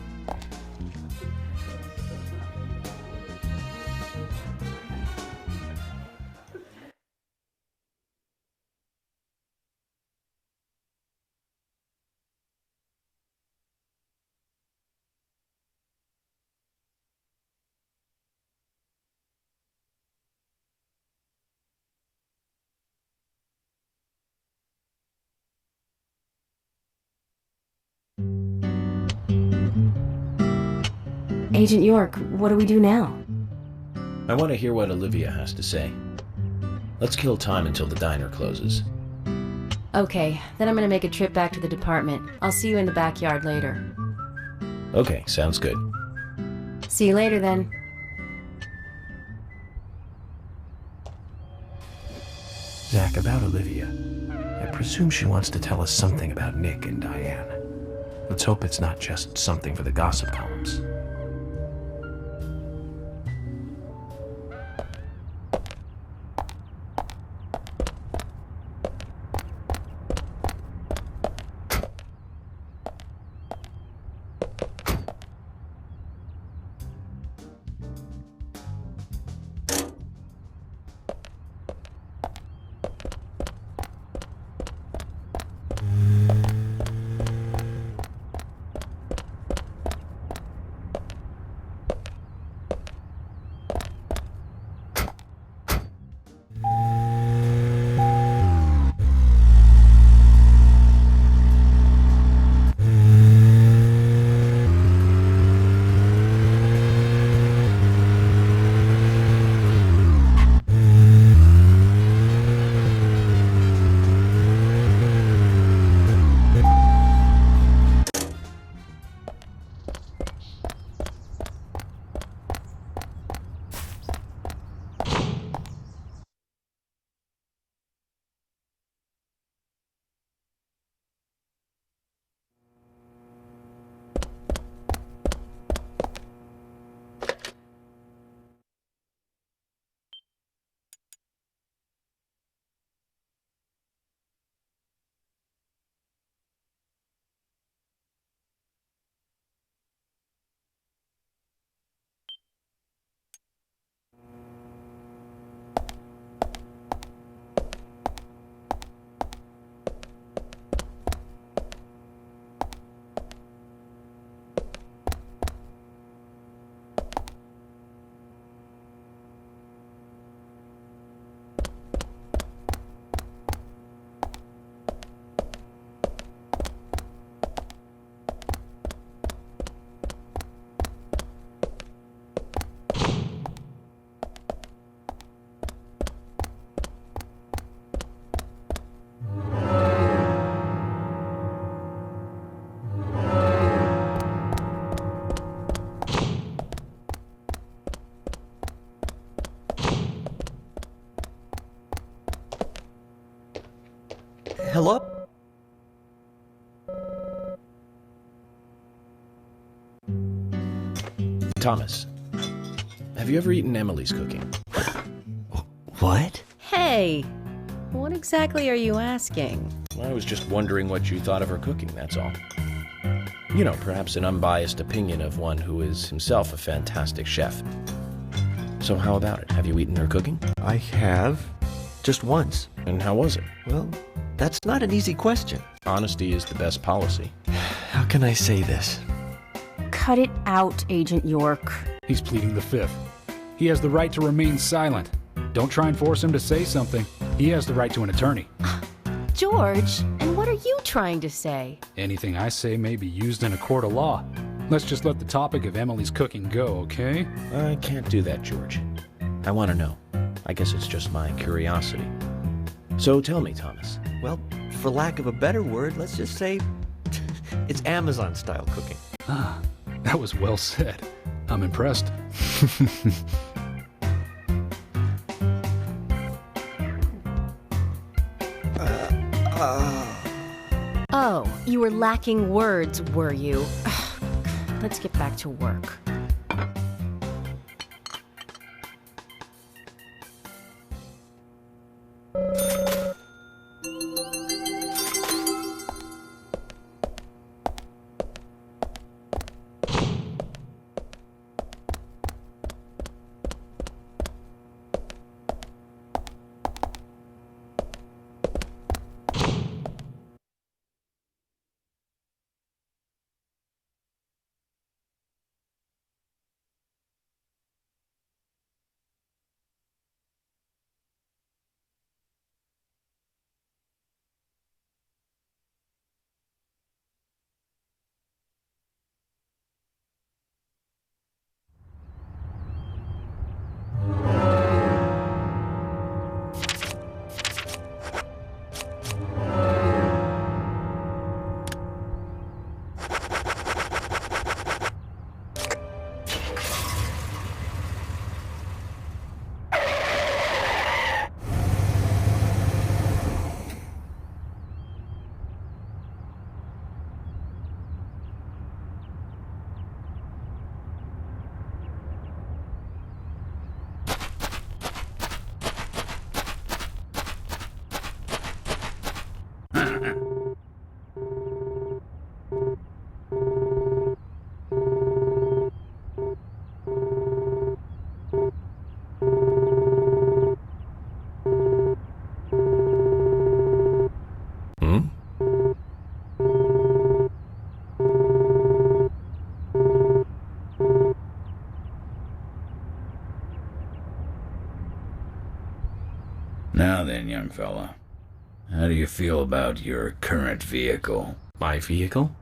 Agent York, what do we do now? I want to hear what Olivia has to say. Let's kill time until the diner closes. Okay, then I'm gonna make a trip back to the department. I'll see you in the backyard later. Okay, sounds good. See you later then. Zach, about Olivia. I presume she wants to tell us something about Nick and Diane. Let's hope it's not just something for the gossip columns. Hello? Thomas, have you ever eaten Emily's cooking? What? Hey, what exactly are you asking? I was just wondering what you thought of her cooking, that's all. You know, perhaps an unbiased opinion of one who is himself a fantastic chef. So how about it? Have you eaten her cooking? I have. Just once. And how was it? Well, that's not an easy question. Honesty is the best policy. How can I say this? Cut it out, Agent York. He's pleading the fifth. He has the right to remain silent. Don't try and force him to say something. He has the right to an attorney. George, and what are you trying to say? Anything I say may be used in a court of law. Let's just let the topic of Emily's cooking go, okay? I can't do that, George. I want to know. I guess it's just my curiosity. So tell me, Thomas. Well, for lack of a better word, let's just say it's Amazon-style cooking. Ah, that was well said. I'm impressed. Oh, you were lacking words, were you? Let's get back to work. young fella. How do you feel about your current vehicle? My vehicle?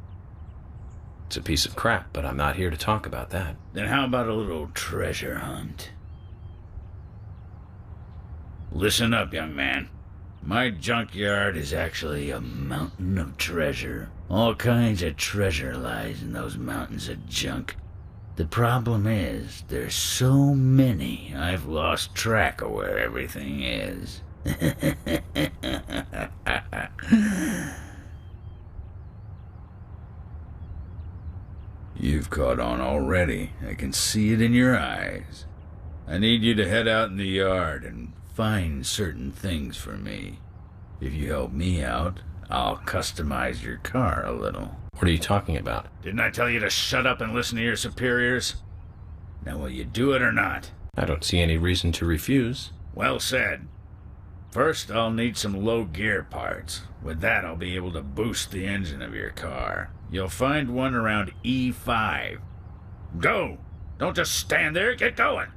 It's a piece of crap, but I'm not here to talk about that. Then how about a little treasure hunt? Listen up, young man. My junkyard is actually a mountain of treasure. All kinds of treasure lies in those mountains of junk. The problem is, there's so many, I've lost track of where everything is. You've caught on already. I can see it in your eyes. I need you to head out in the yard and find certain things for me. If you help me out, I'll customize your car a little. What are you talking about? Didn't I tell you to shut up and listen to your superiors? Now will you do it or not? I don't see any reason to refuse. Well said. First, I'll need some low gear parts. With that, I'll be able to boost the engine of your car. You'll find one around E5. Go! Don't just stand there, get going!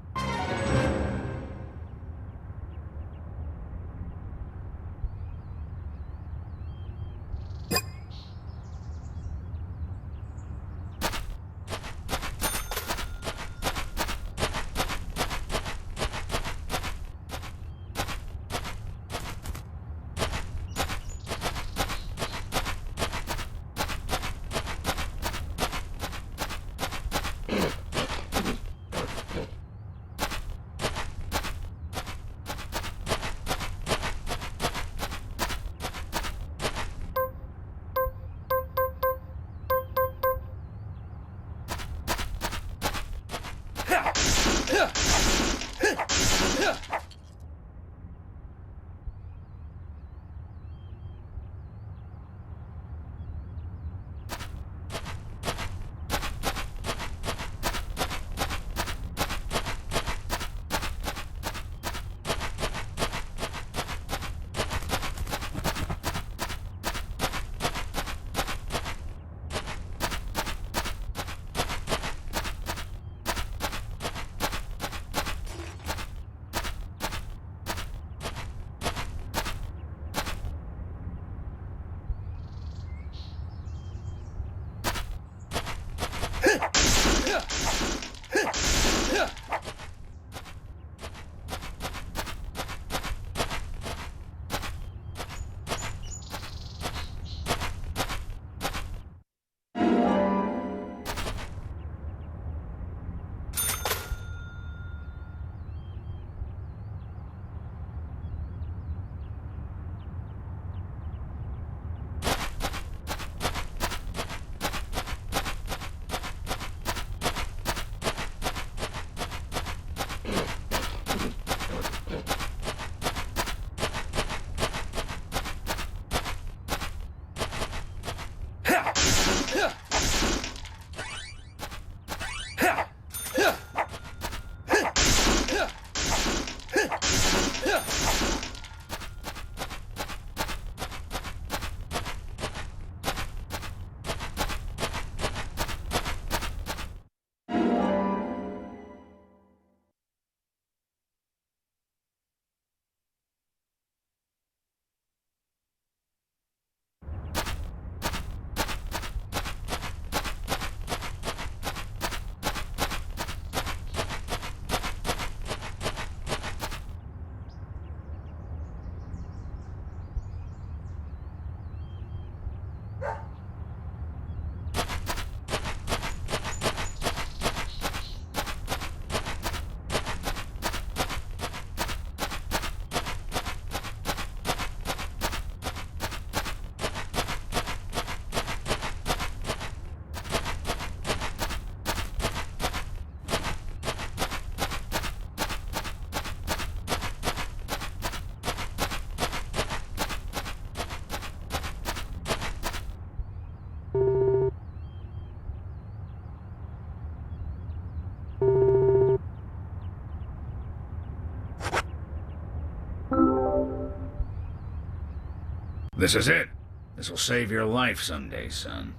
This is it. This will save your life someday, son.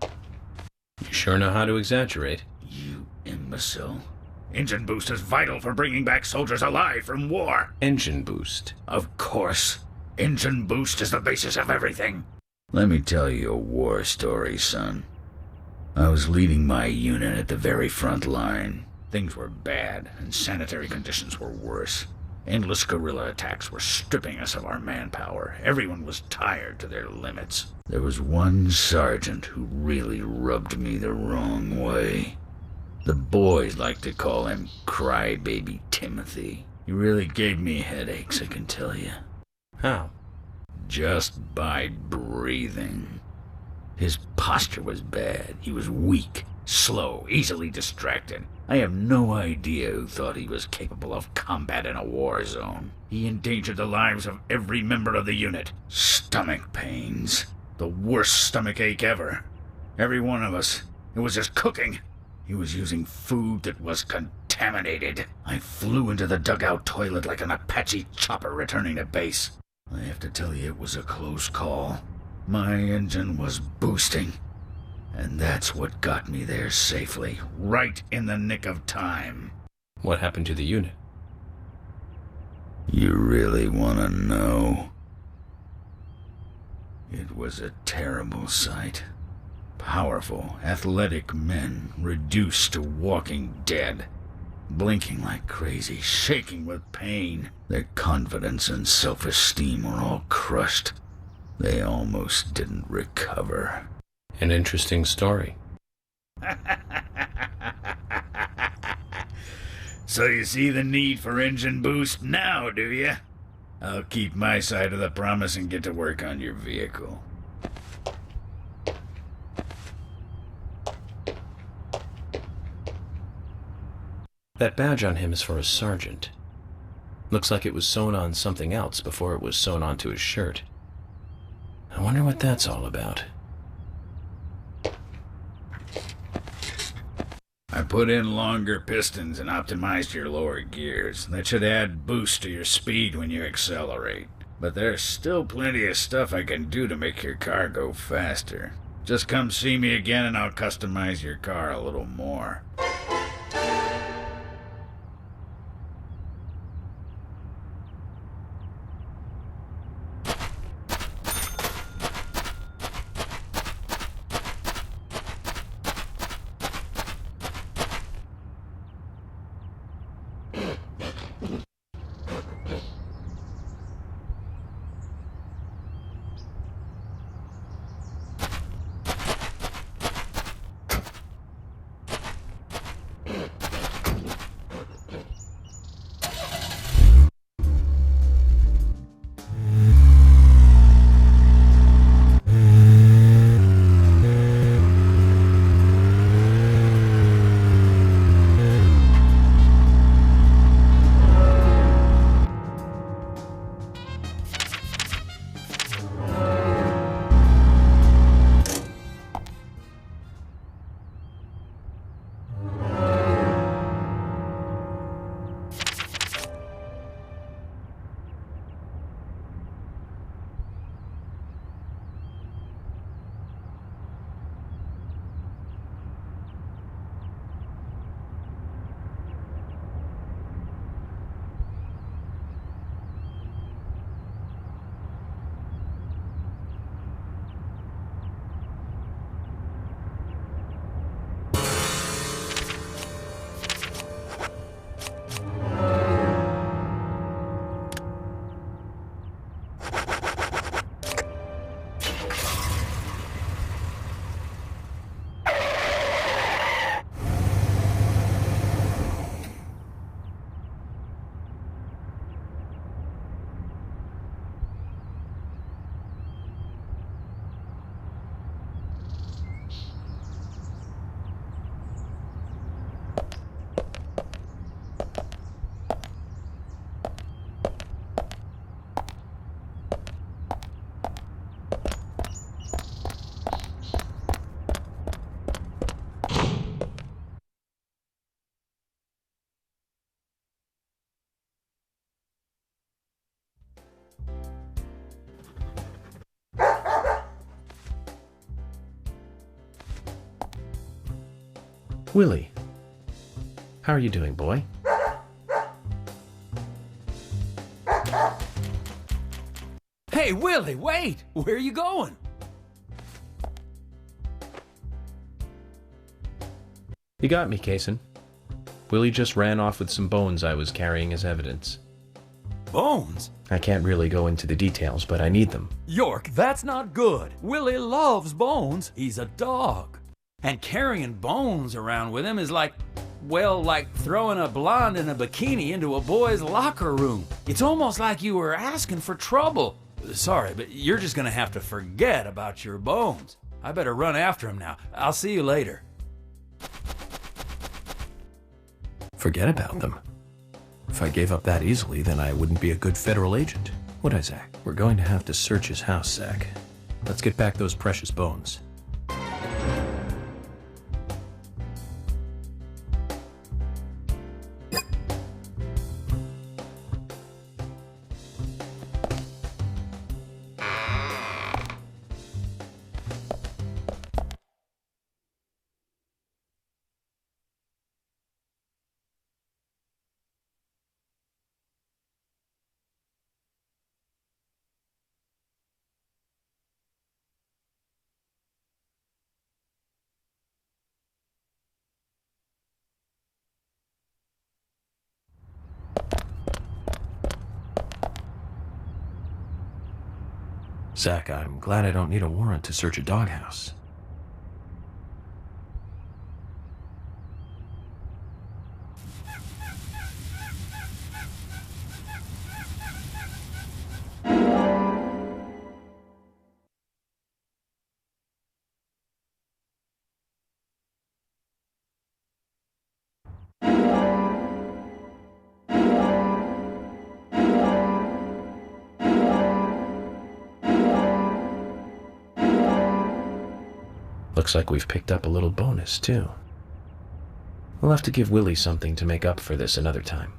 You sure know how to exaggerate. You imbecile. Engine boost is vital for bringing back soldiers alive from war. Engine boost? Of course. Engine boost is the basis of everything. Let me tell you a war story, son. I was leading my unit at the very front line. Things were bad, and sanitary conditions were worse. Endless guerrilla attacks were stripping us of our manpower. Everyone was tired to their limits. There was one sergeant who really rubbed me the wrong way. The boys like to call him Crybaby Timothy. He really gave me headaches, I can tell you. How? Just by breathing. His posture was bad. He was weak, slow, easily distracted. I have no idea who thought he was capable of combat in a war zone. He endangered the lives of every member of the unit. Stomach pains. The worst stomach ache ever. Every one of us. It was just cooking. He was using food that was contaminated. I flew into the dugout toilet like an Apache chopper returning to base. I have to tell you, it was a close call. My engine was boosting, and that's what got me there safely, right in the nick of time. What happened to the unit? You really want to know? It was a terrible sight. Powerful, athletic men reduced to walking dead, blinking like crazy, shaking with pain. Their confidence and self-esteem were all crushed. They almost didn't recover. An interesting story. So you see the need for engine boost now, do you? I'll keep my side of the promise and get to work on your vehicle. That badge on him is for a sergeant. Looks like it was sewn on something else before it was sewn onto his shirt. I wonder what that's all about. I put in longer pistons and optimized your lower gears. That should add boost to your speed when you accelerate. But there's still plenty of stuff I can do to make your car go faster. Just come see me again and I'll customize your car a little more. Willie, how are you doing, boy? Hey, Willie, wait! Where are you going? You got me, Kaysen. Willie just ran off with some bones I was carrying as evidence. Bones? I can't really go into the details, but I need them. York, that's not good. Willie loves bones. He's a dog. And carrying bones around with him is like, well, like throwing a blonde in a bikini into a boy's locker room. It's almost like you were asking for trouble. Sorry, but you're just gonna have to forget about your bones. I better run after him now. I'll see you later. Forget about them. If I gave up that easily, then I wouldn't be a good federal agent, would I, Zach? We're going to have to search his house, Zach. Let's get back those precious bones. Zach, I'm glad I don't need a warrant to search a doghouse. Looks like we've picked up a little bonus, too. We'll have to give Willie something to make up for this another time.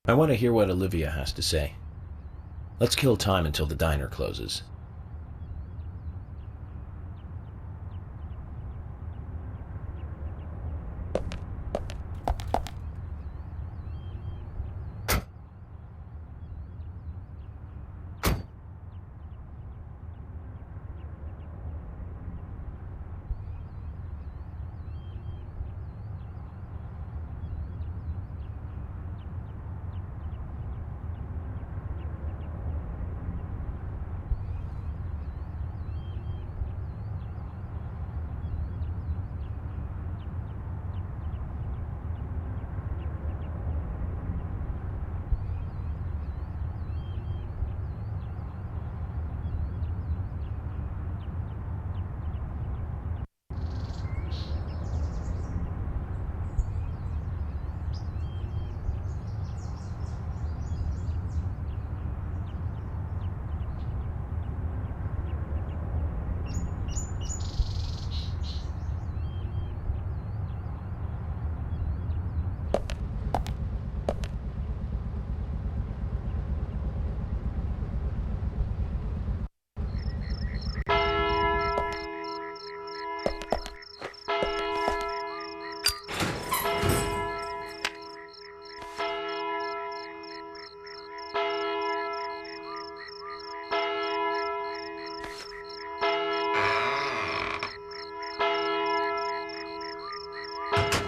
I want to hear what Olivia has to say. Let's kill time until the diner closes.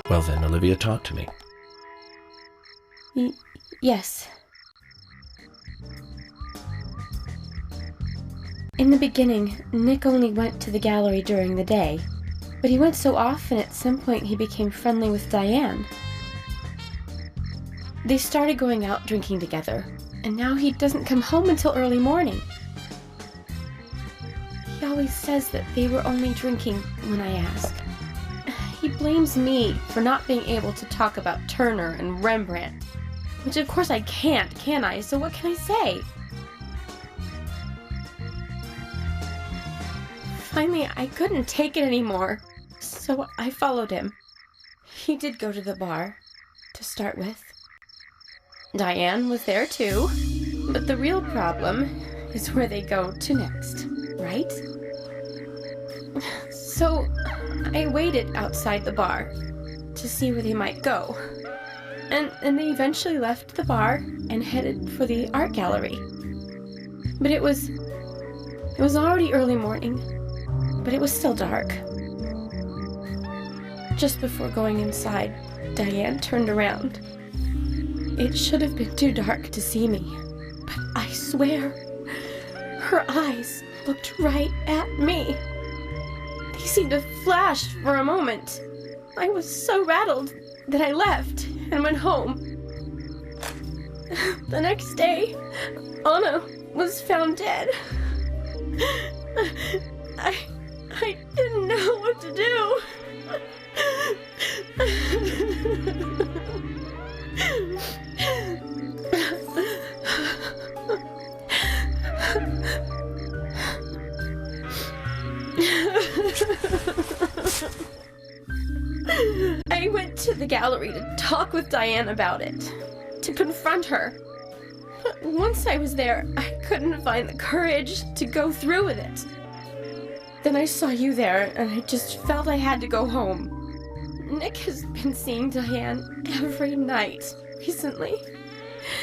Well then, Olivia, talk to me. Yes. In the beginning, Nick only went to the gallery during the day, but he went so often at some point he became friendly with Diane. They started going out drinking together, and now he doesn't come home until early morning. He always says that they were only drinking when I ask. He blames me for not being able to talk about Turner and Rembrandt, which of course I can't, can I? So what can I say? Finally, I couldn't take it anymore, so I followed him. He did go to the bar, to start with. Diane was there too, but the real problem is where they go to next, right? So I waited outside the bar to see where they might go. And they eventually left the bar and headed for the art gallery. But it was already early morning, but it was still dark. Just before going inside, Diane turned around. It should have been too dark to see me, but I swear, her eyes looked right at me. They seemed to flash for a moment. I was so rattled that I left and went home. The next day, Anna was found dead. I didn't know what to do. I went to the gallery to talk with Diane about it, to confront her. But once I was there, I couldn't find the courage to go through with it. Then I saw you there, and I just felt I had to go home. Nick has been seeing Diane every night recently.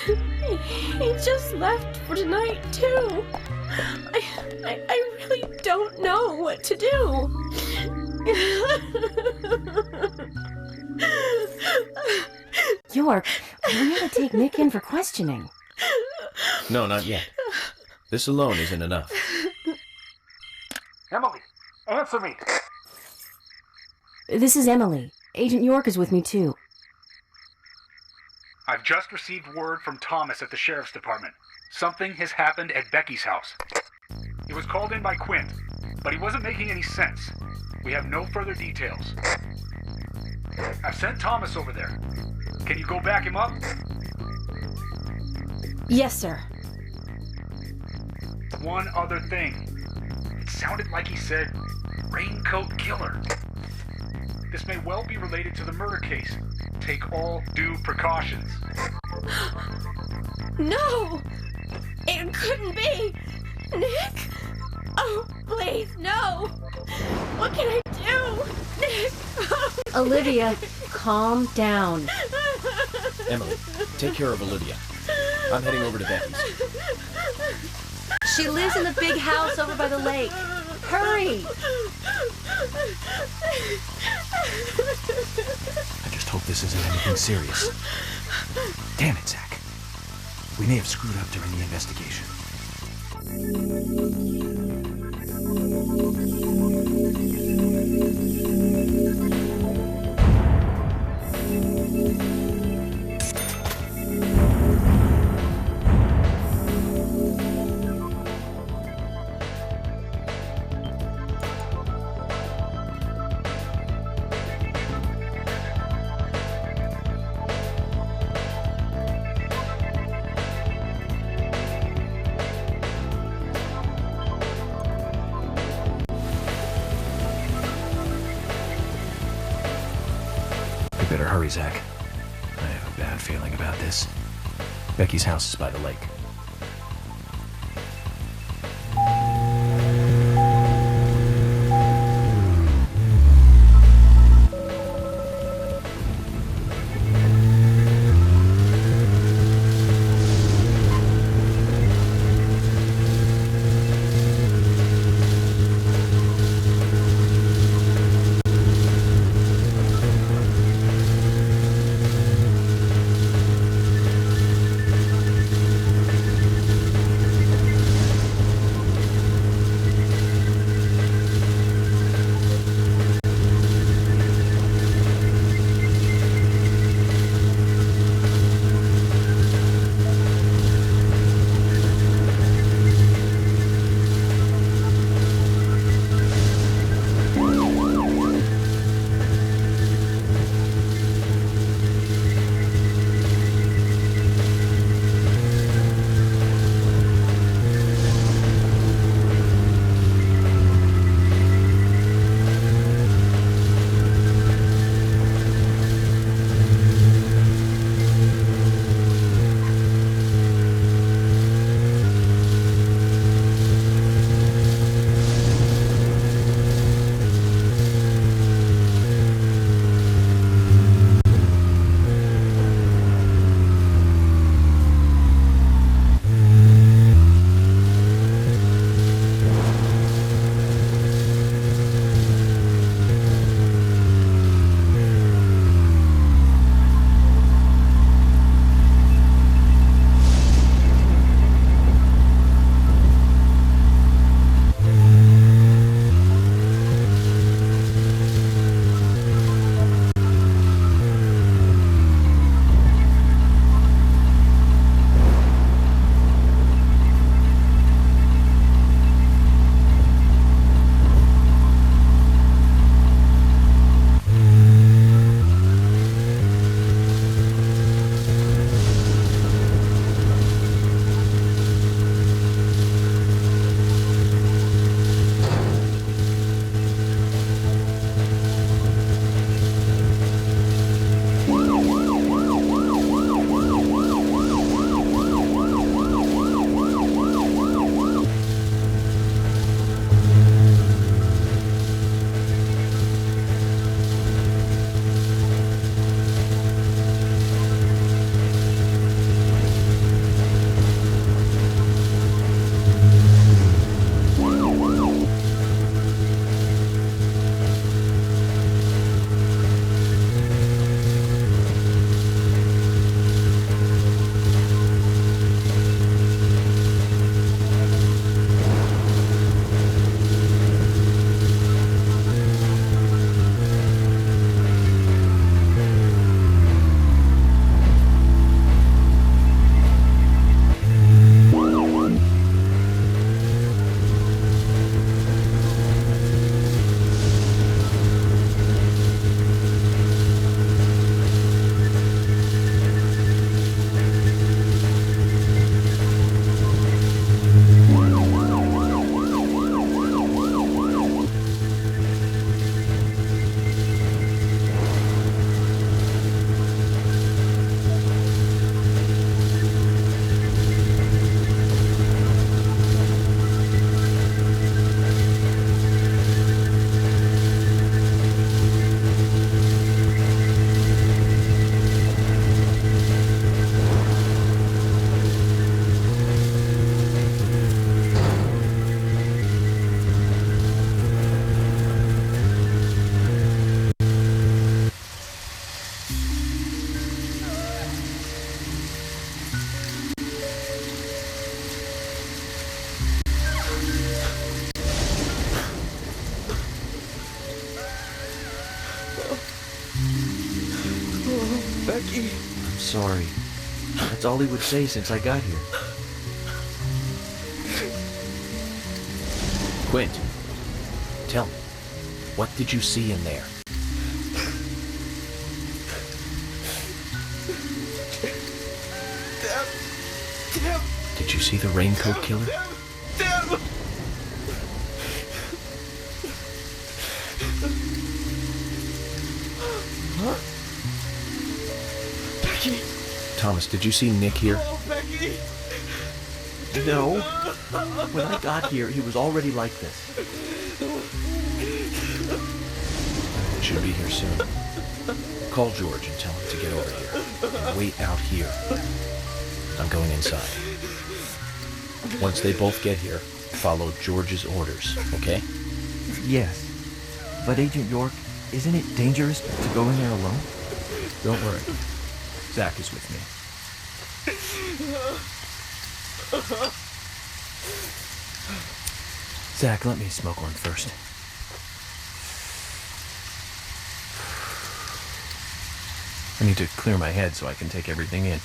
He just left for tonight, too. I really don't know what to do. York, we ought to take Nick in for questioning. No, not yet. This alone isn't enough. Emily, answer me! This is Emily. Agent York is with me, too. I've just received word from Thomas at the Sheriff's Department. Something has happened at Becky's house. He was called in by Quint, but he wasn't making any sense. We have no further details. I've sent Thomas over there. Can you go back him up? Yes, sir. One other thing. It sounded like he said, Raincoat Killer. This may well be related to the murder case. Take all due precautions. No! It couldn't be! Nick! Oh, please, no! What can I do? Nick! Oh, Olivia, calm down. Emily, take care of Olivia. I'm heading over to Becky's. She lives in the big house over by the lake. Hurry! I just hope this isn't anything serious. Damn it, Zach. We may have screwed up during the investigation. We better hurry, Zach. I have a bad feeling about this. Becky's house is by the lake. Becky. I'm sorry. That's all he would say since I got here. Quint, tell me, what did you see in there? Damn. Did you see the raincoat killer? Damn. Huh? Becky. Thomas, did you see Nick here? Oh, Becky. No. When I got here, he was already like this. He should be here soon. Call George and tell him to get over here. And wait out here. I'm going inside. Once they both get here, follow George's orders, okay? Yes. But Agent York, isn't it dangerous to go in there alone? Don't worry. Zach is with me. Zach, let me smoke one first. I need to clear my head so I can take everything in.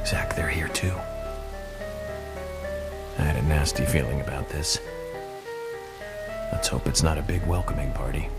Zach, they're here too. I had a nasty feeling about this. Let's hope it's not a big welcoming party.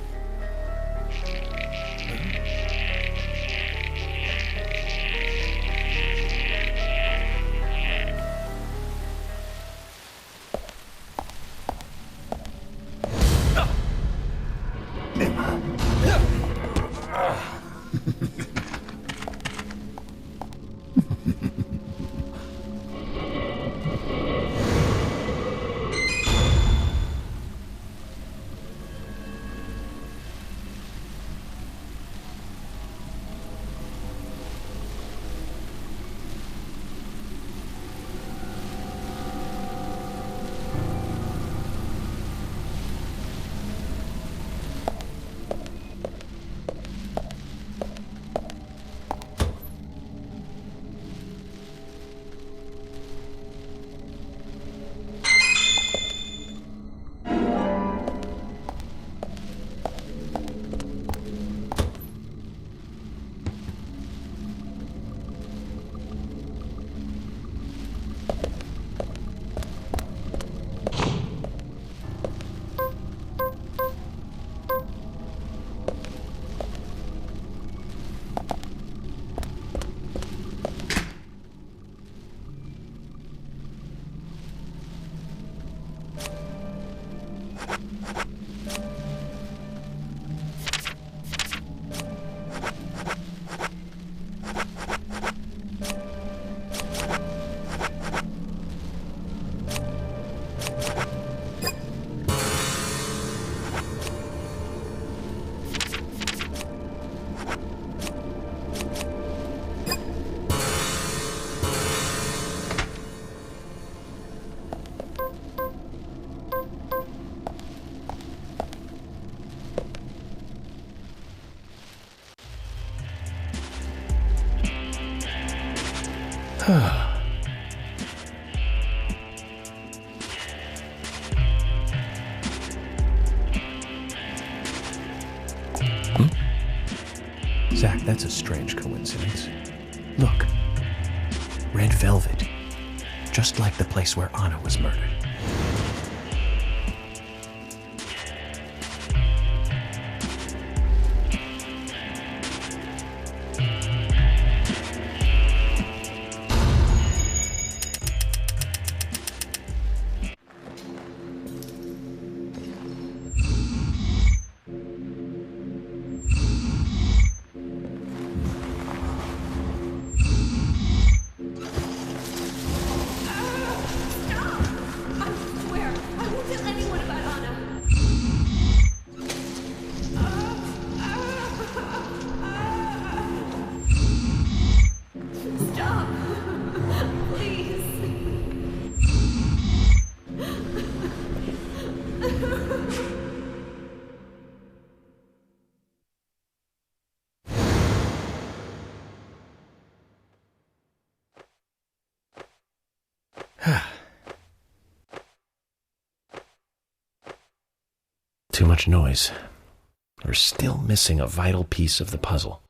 Zach, that's a strange coincidence. Look. Red velvet. Just like the place where Anna was murdered. much noise. We're still missing a vital piece of the puzzle.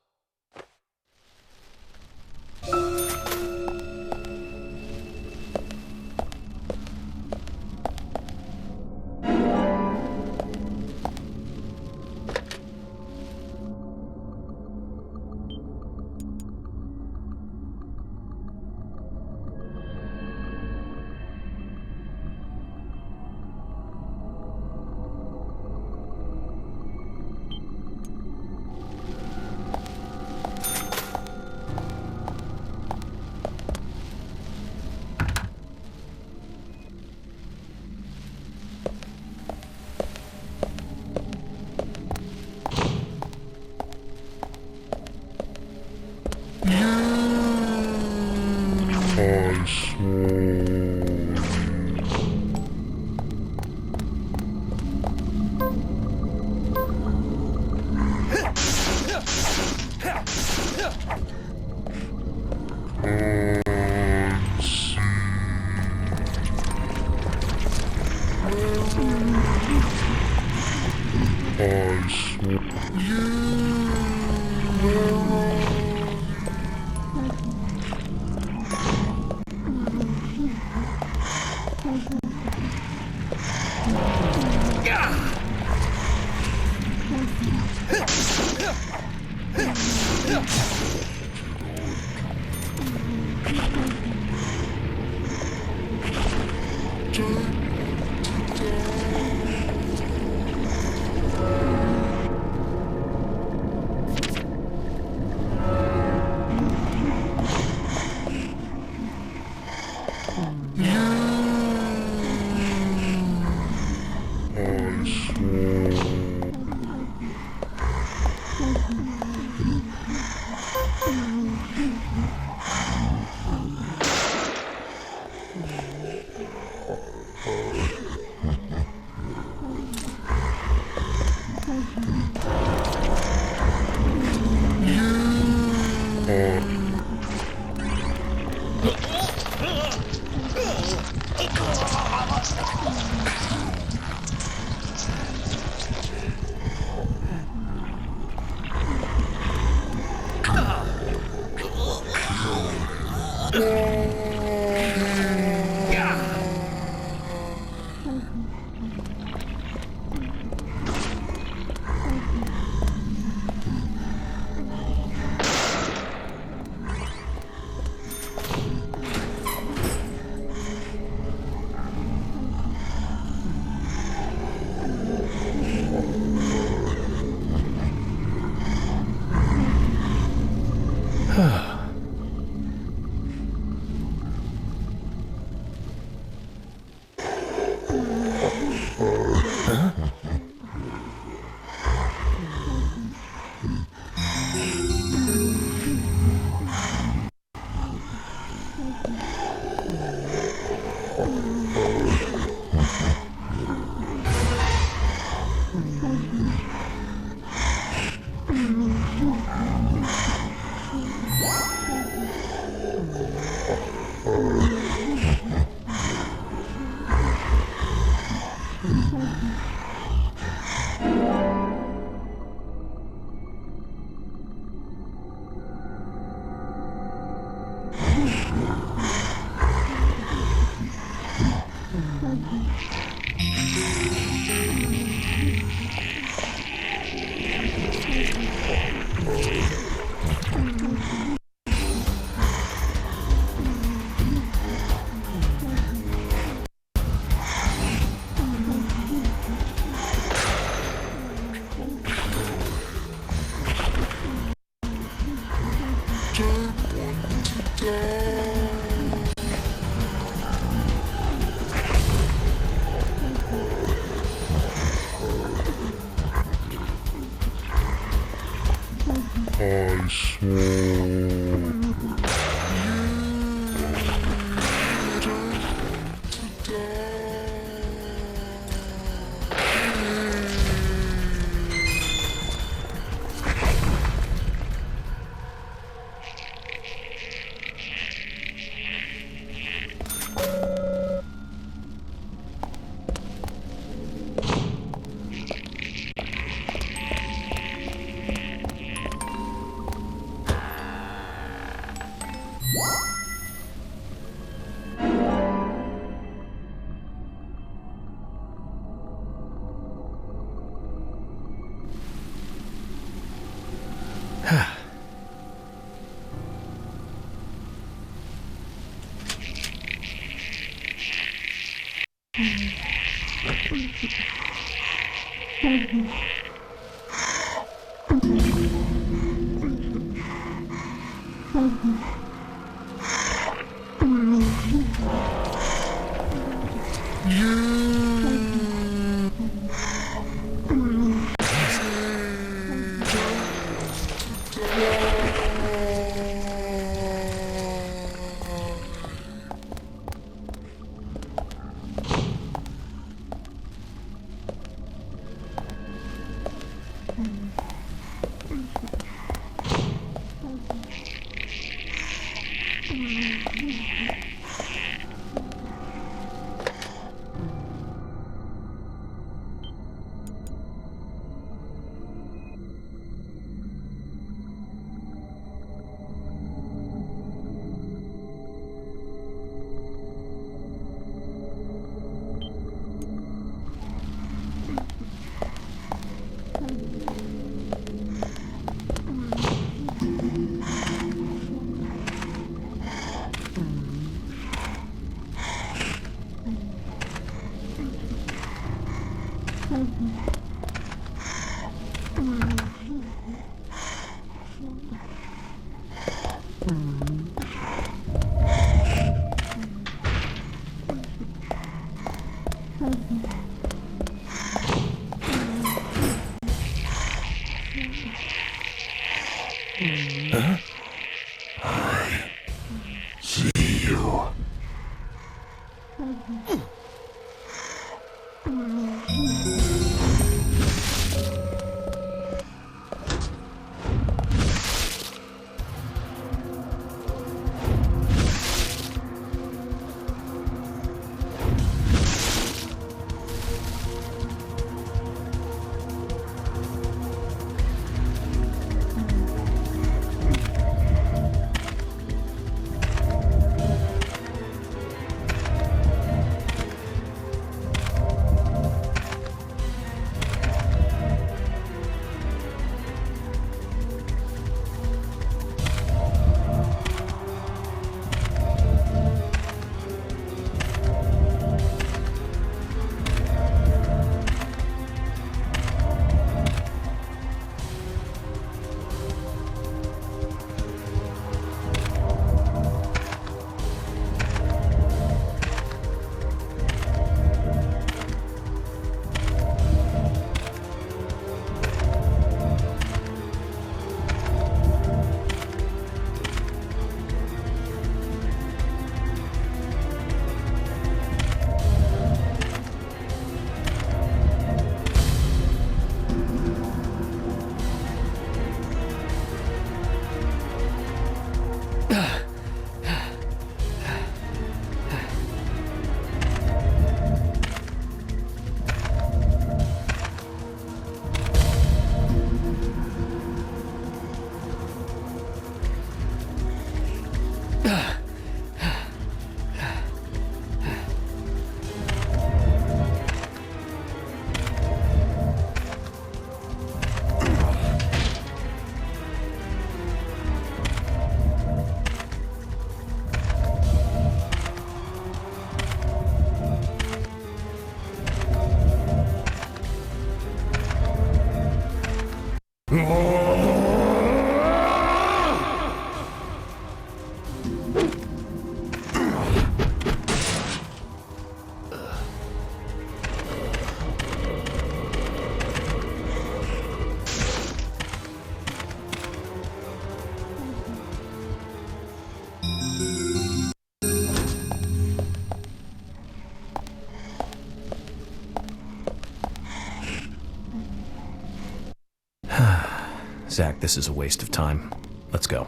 Zach, this is a waste of time. Let's go.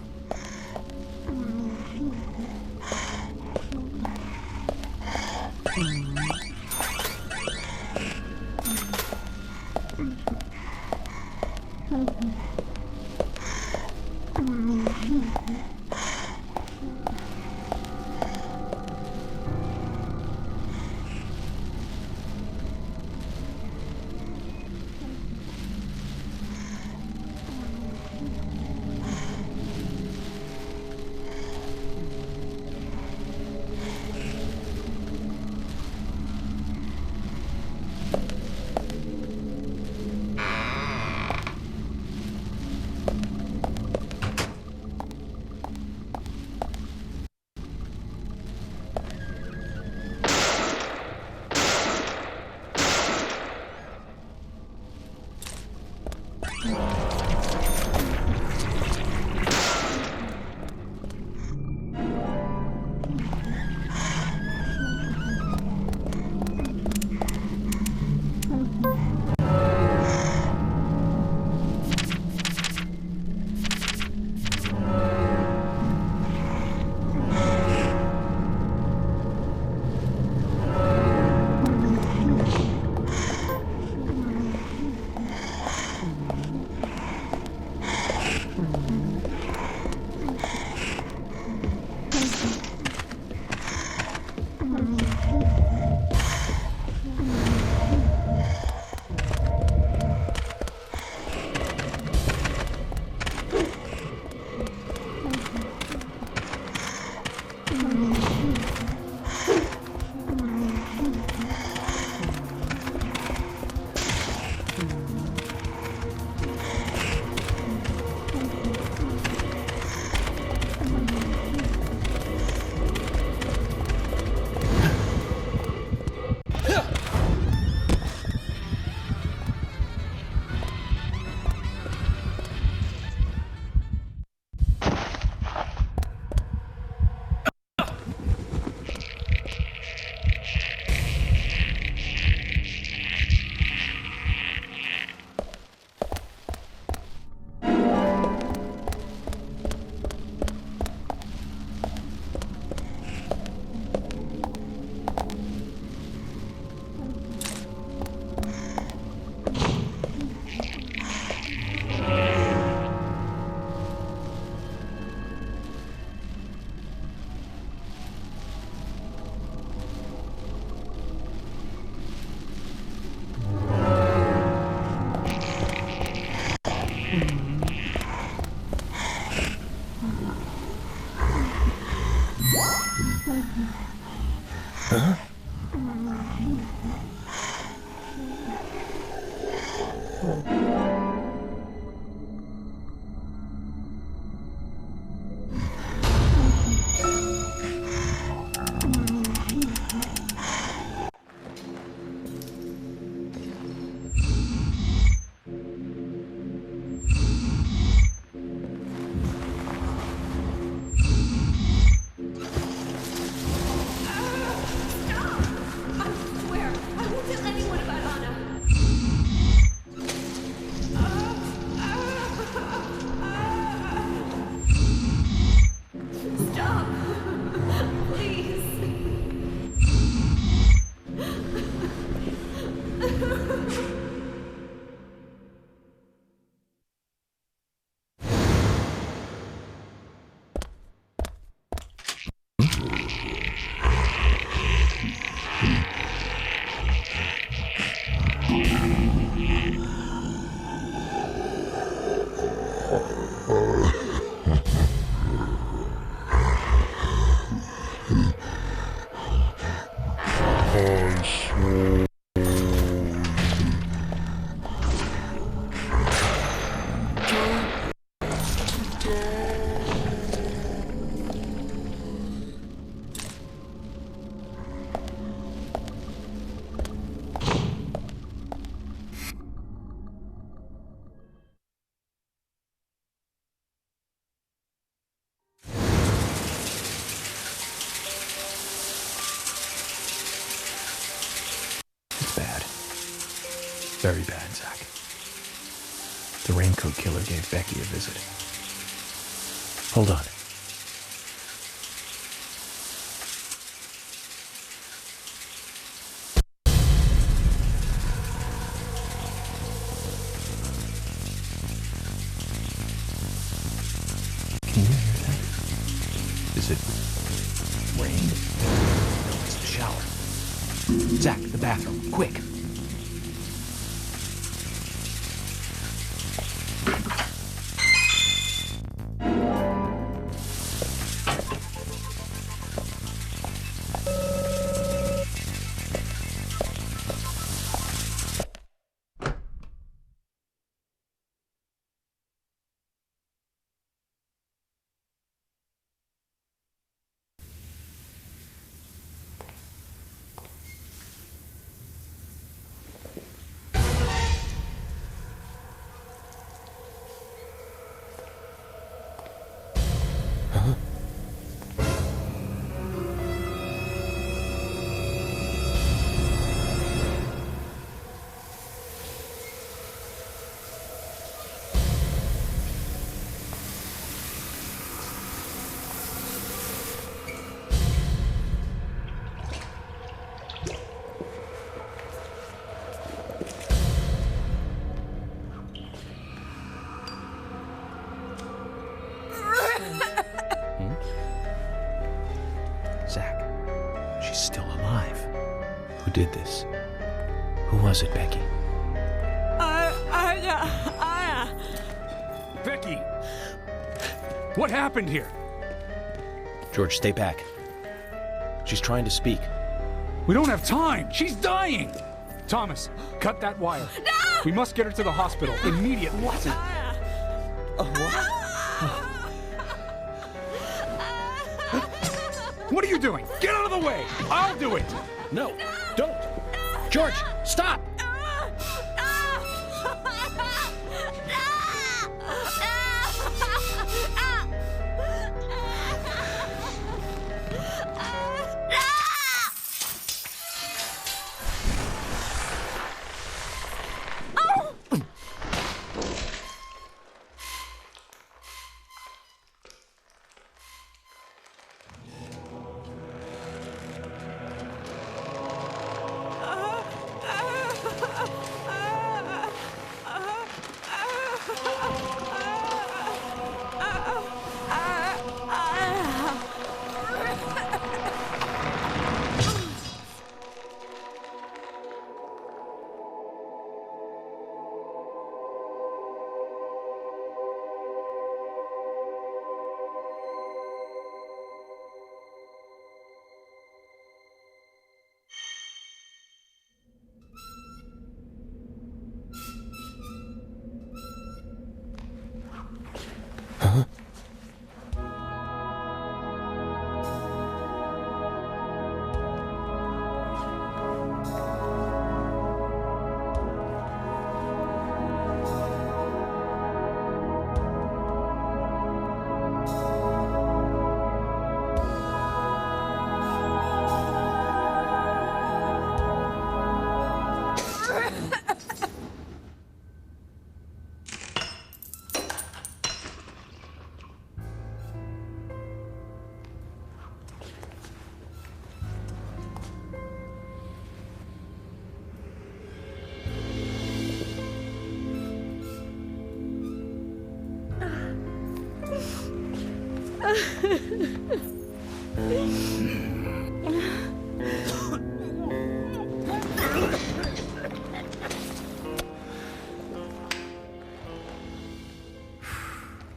Huh? Very bad, Zach. The raincoat killer gave Becky a visit. Hold on. Can you hear that? Is it rain? No, it's the shower. Zach, the bathroom, quick! She's still alive. Who did this? Who was it, Becky? Becky! What happened here? George, stay back. She's trying to speak. We don't have time! She's dying! Thomas, cut that wire. No! We must get her to the hospital immediately. What? What are you doing? Get out of the way! I'll do it! No, don't! George, stop!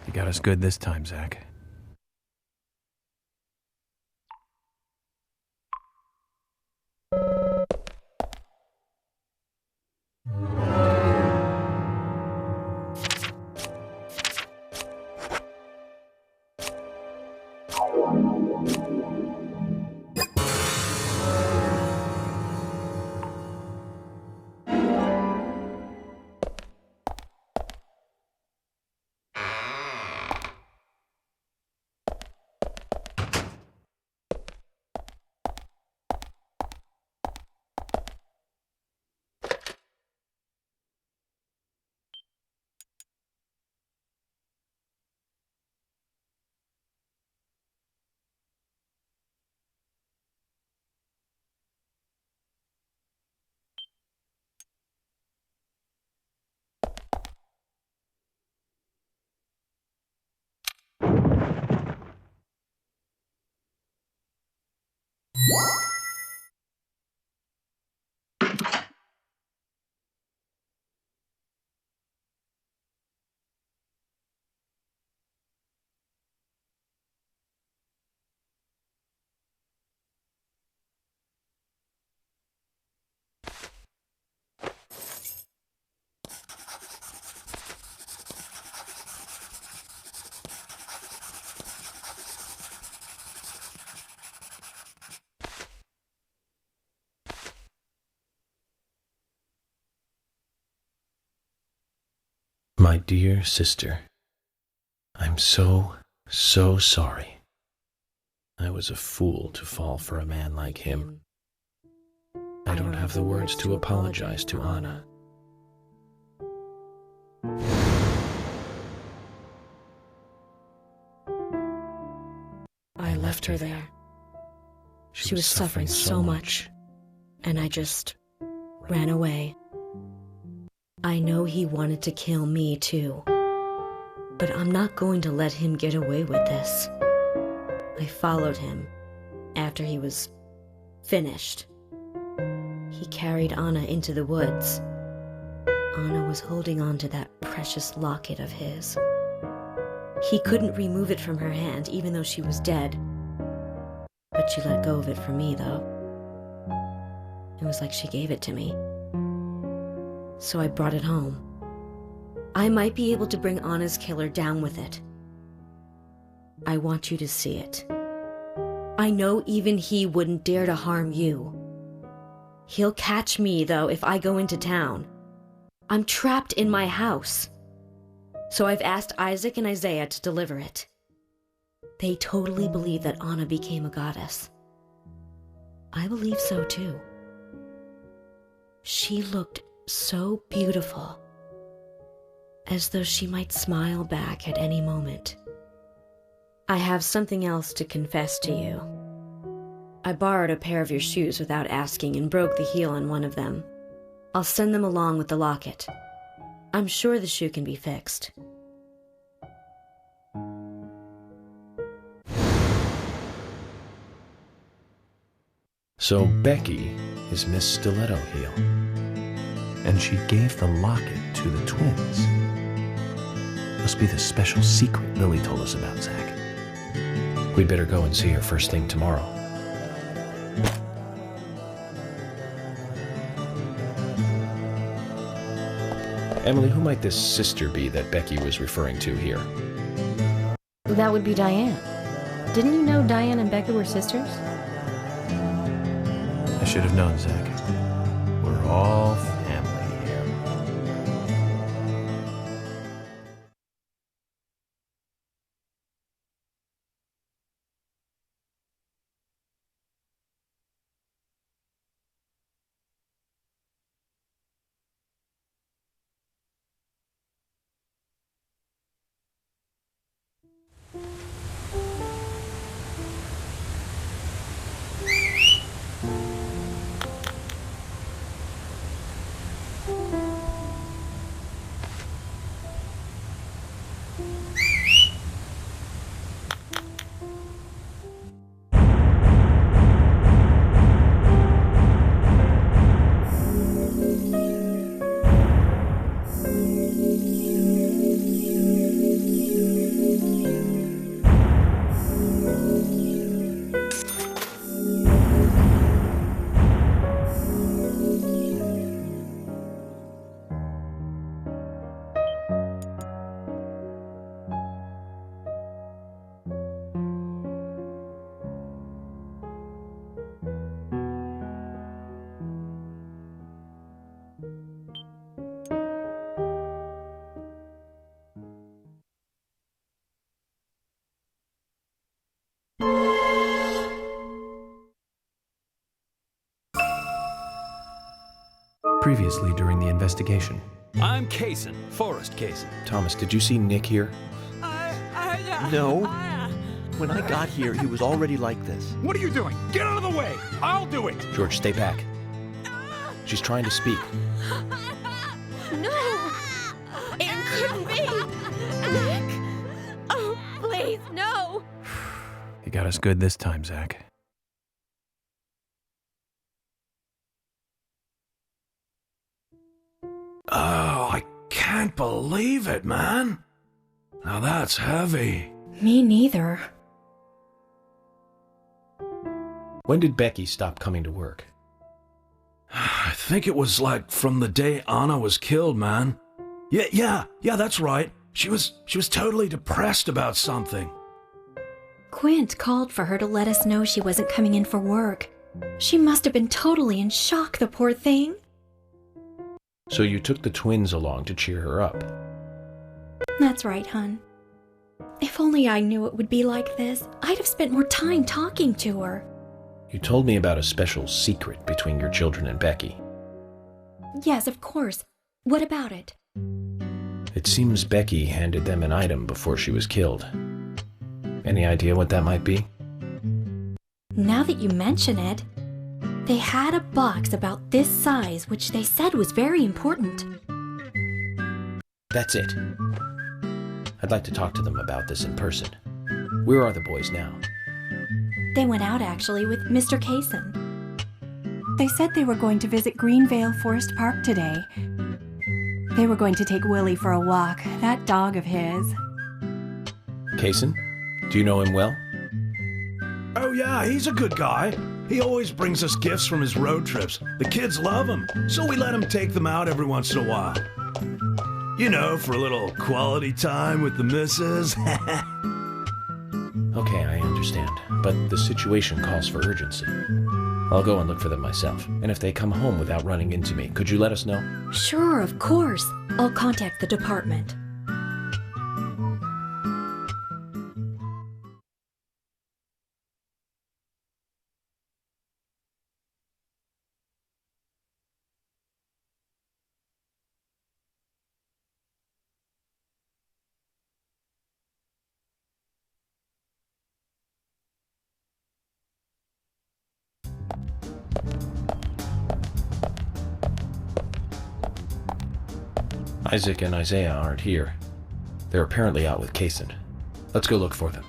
You got us good this time, Zach. My dear sister, I'm so sorry. I was a fool to fall for a man like him. I don't have the words to apologize to Anna. I left her there. She was suffering so much, and I just ran away. I know he wanted to kill me too, but I'm not going to let him get away with this. I followed him after he was finished. He carried Anna into the woods. Anna was holding on to that precious locket of his. He couldn't remove it from her hand, even though she was dead. But she let go of it for me, though. It was like she gave it to me. So I brought it home. I might be able to bring Anna's killer down with it. I want you to see it. I know even he wouldn't dare to harm you. He'll catch me, though, if I go into town. I'm trapped in my house. So I've asked Isaac and Isaiah to deliver it. They totally believe that Anna became a goddess. I believe so, too. She looked so beautiful, as though she might smile back at any moment. I have something else to confess to you. I borrowed a pair of your shoes without asking and broke the heel on one of them. I'll send them along with the locket. I'm sure the shoe can be fixed. So Becky is Miss Stiletto Heel. And she gave the locket to the twins. Must be the special secret Lily told us about, Zach. We'd better go and see her first thing tomorrow. Emily, who might this sister be that Becky was referring to here? That would be Diane. Didn't you know Diane and Becca were sisters? I should have known, Zach. We're all family here. Previously during the investigation. I'm Kaysen, Forrest Kaysen. Thomas, did you see Nick here? No. When I got here, he was already like this. What are you doing? Get out of the way! I'll do it! George, stay back. She's trying to speak. No! It couldn't be! Nick! Oh, please, no! You got us good this time, Zach. Oh, I can't believe it, man. Now that's heavy. Me neither. When did Becky stop coming to work? I think it was like from the day Anna was killed, man. Yeah, that's right. She was totally depressed about something. Quint called for her to let us know she wasn't coming in for work. She must have been totally in shock, the poor thing. So you took the twins along to cheer her up. That's right, hon. If only I knew it would be like this, I'd have spent more time talking to her. You told me about a special secret between your children and Becky. Yes, of course. What about it? It seems Becky handed them an item before she was killed. Any idea what that might be? Now that you mention it, they had a box about this size, which they said was very important. That's it. I'd like to talk to them about this in person. Where are the boys now? They went out, actually, with Mr. Kaysen. They said they were going to visit Greenvale Forest Park today. They were going to take Willie for a walk, that dog of his. Kaysen? Do you know him well? Oh yeah, he's a good guy. He always brings us gifts from his road trips. The kids love him, so we let him take them out every once in a while. You know, for a little quality time with the missus. Okay, I understand, but the situation calls for urgency. I'll go and look for them myself, and if they come home without running into me, could you let us know? Sure, of course. I'll contact the department. Isaac and Isaiah aren't here. They're apparently out with Kaysen. Let's go look for them.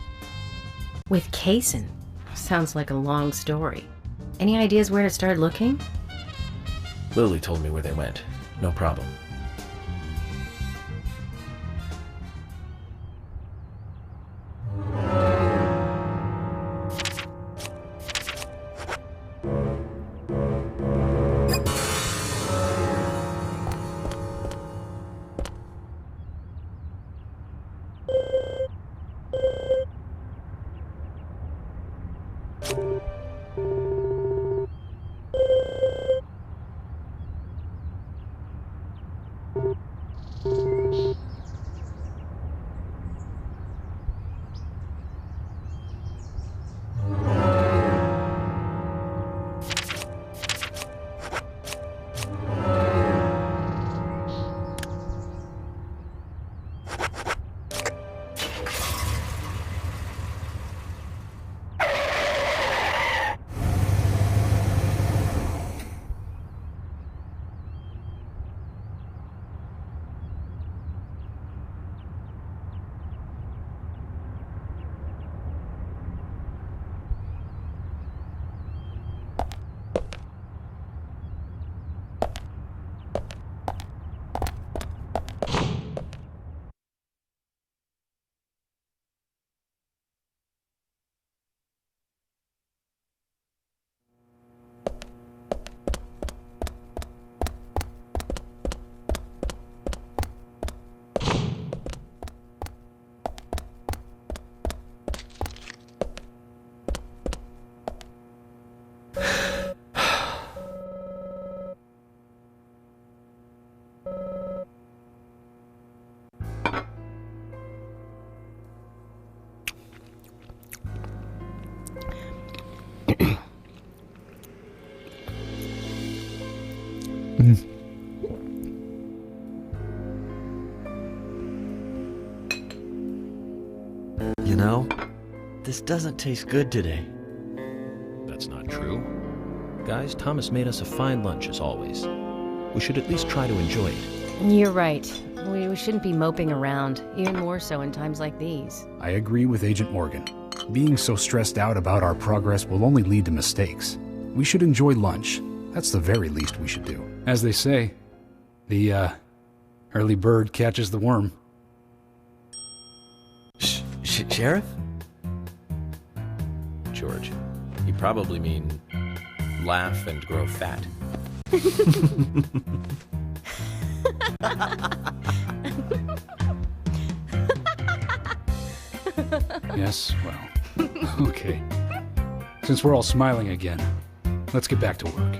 With Kaysen? Sounds like a long story. Any ideas where to start looking? Lily told me where they went. No problem. You know, this doesn't taste good today. That's not true. Guys, Thomas made us a fine lunch as always. We should at least try to enjoy it. You're right. We shouldn't be moping around, even more so in times like these. I agree with Agent Morgan. Being so stressed out about our progress will only lead to mistakes. We should enjoy lunch. That's the very least we should do. As they say, the early bird catches the worm. Sheriff? George, you probably mean laugh and grow fat. Yes, well, okay. Since we're all smiling again, let's get back to work.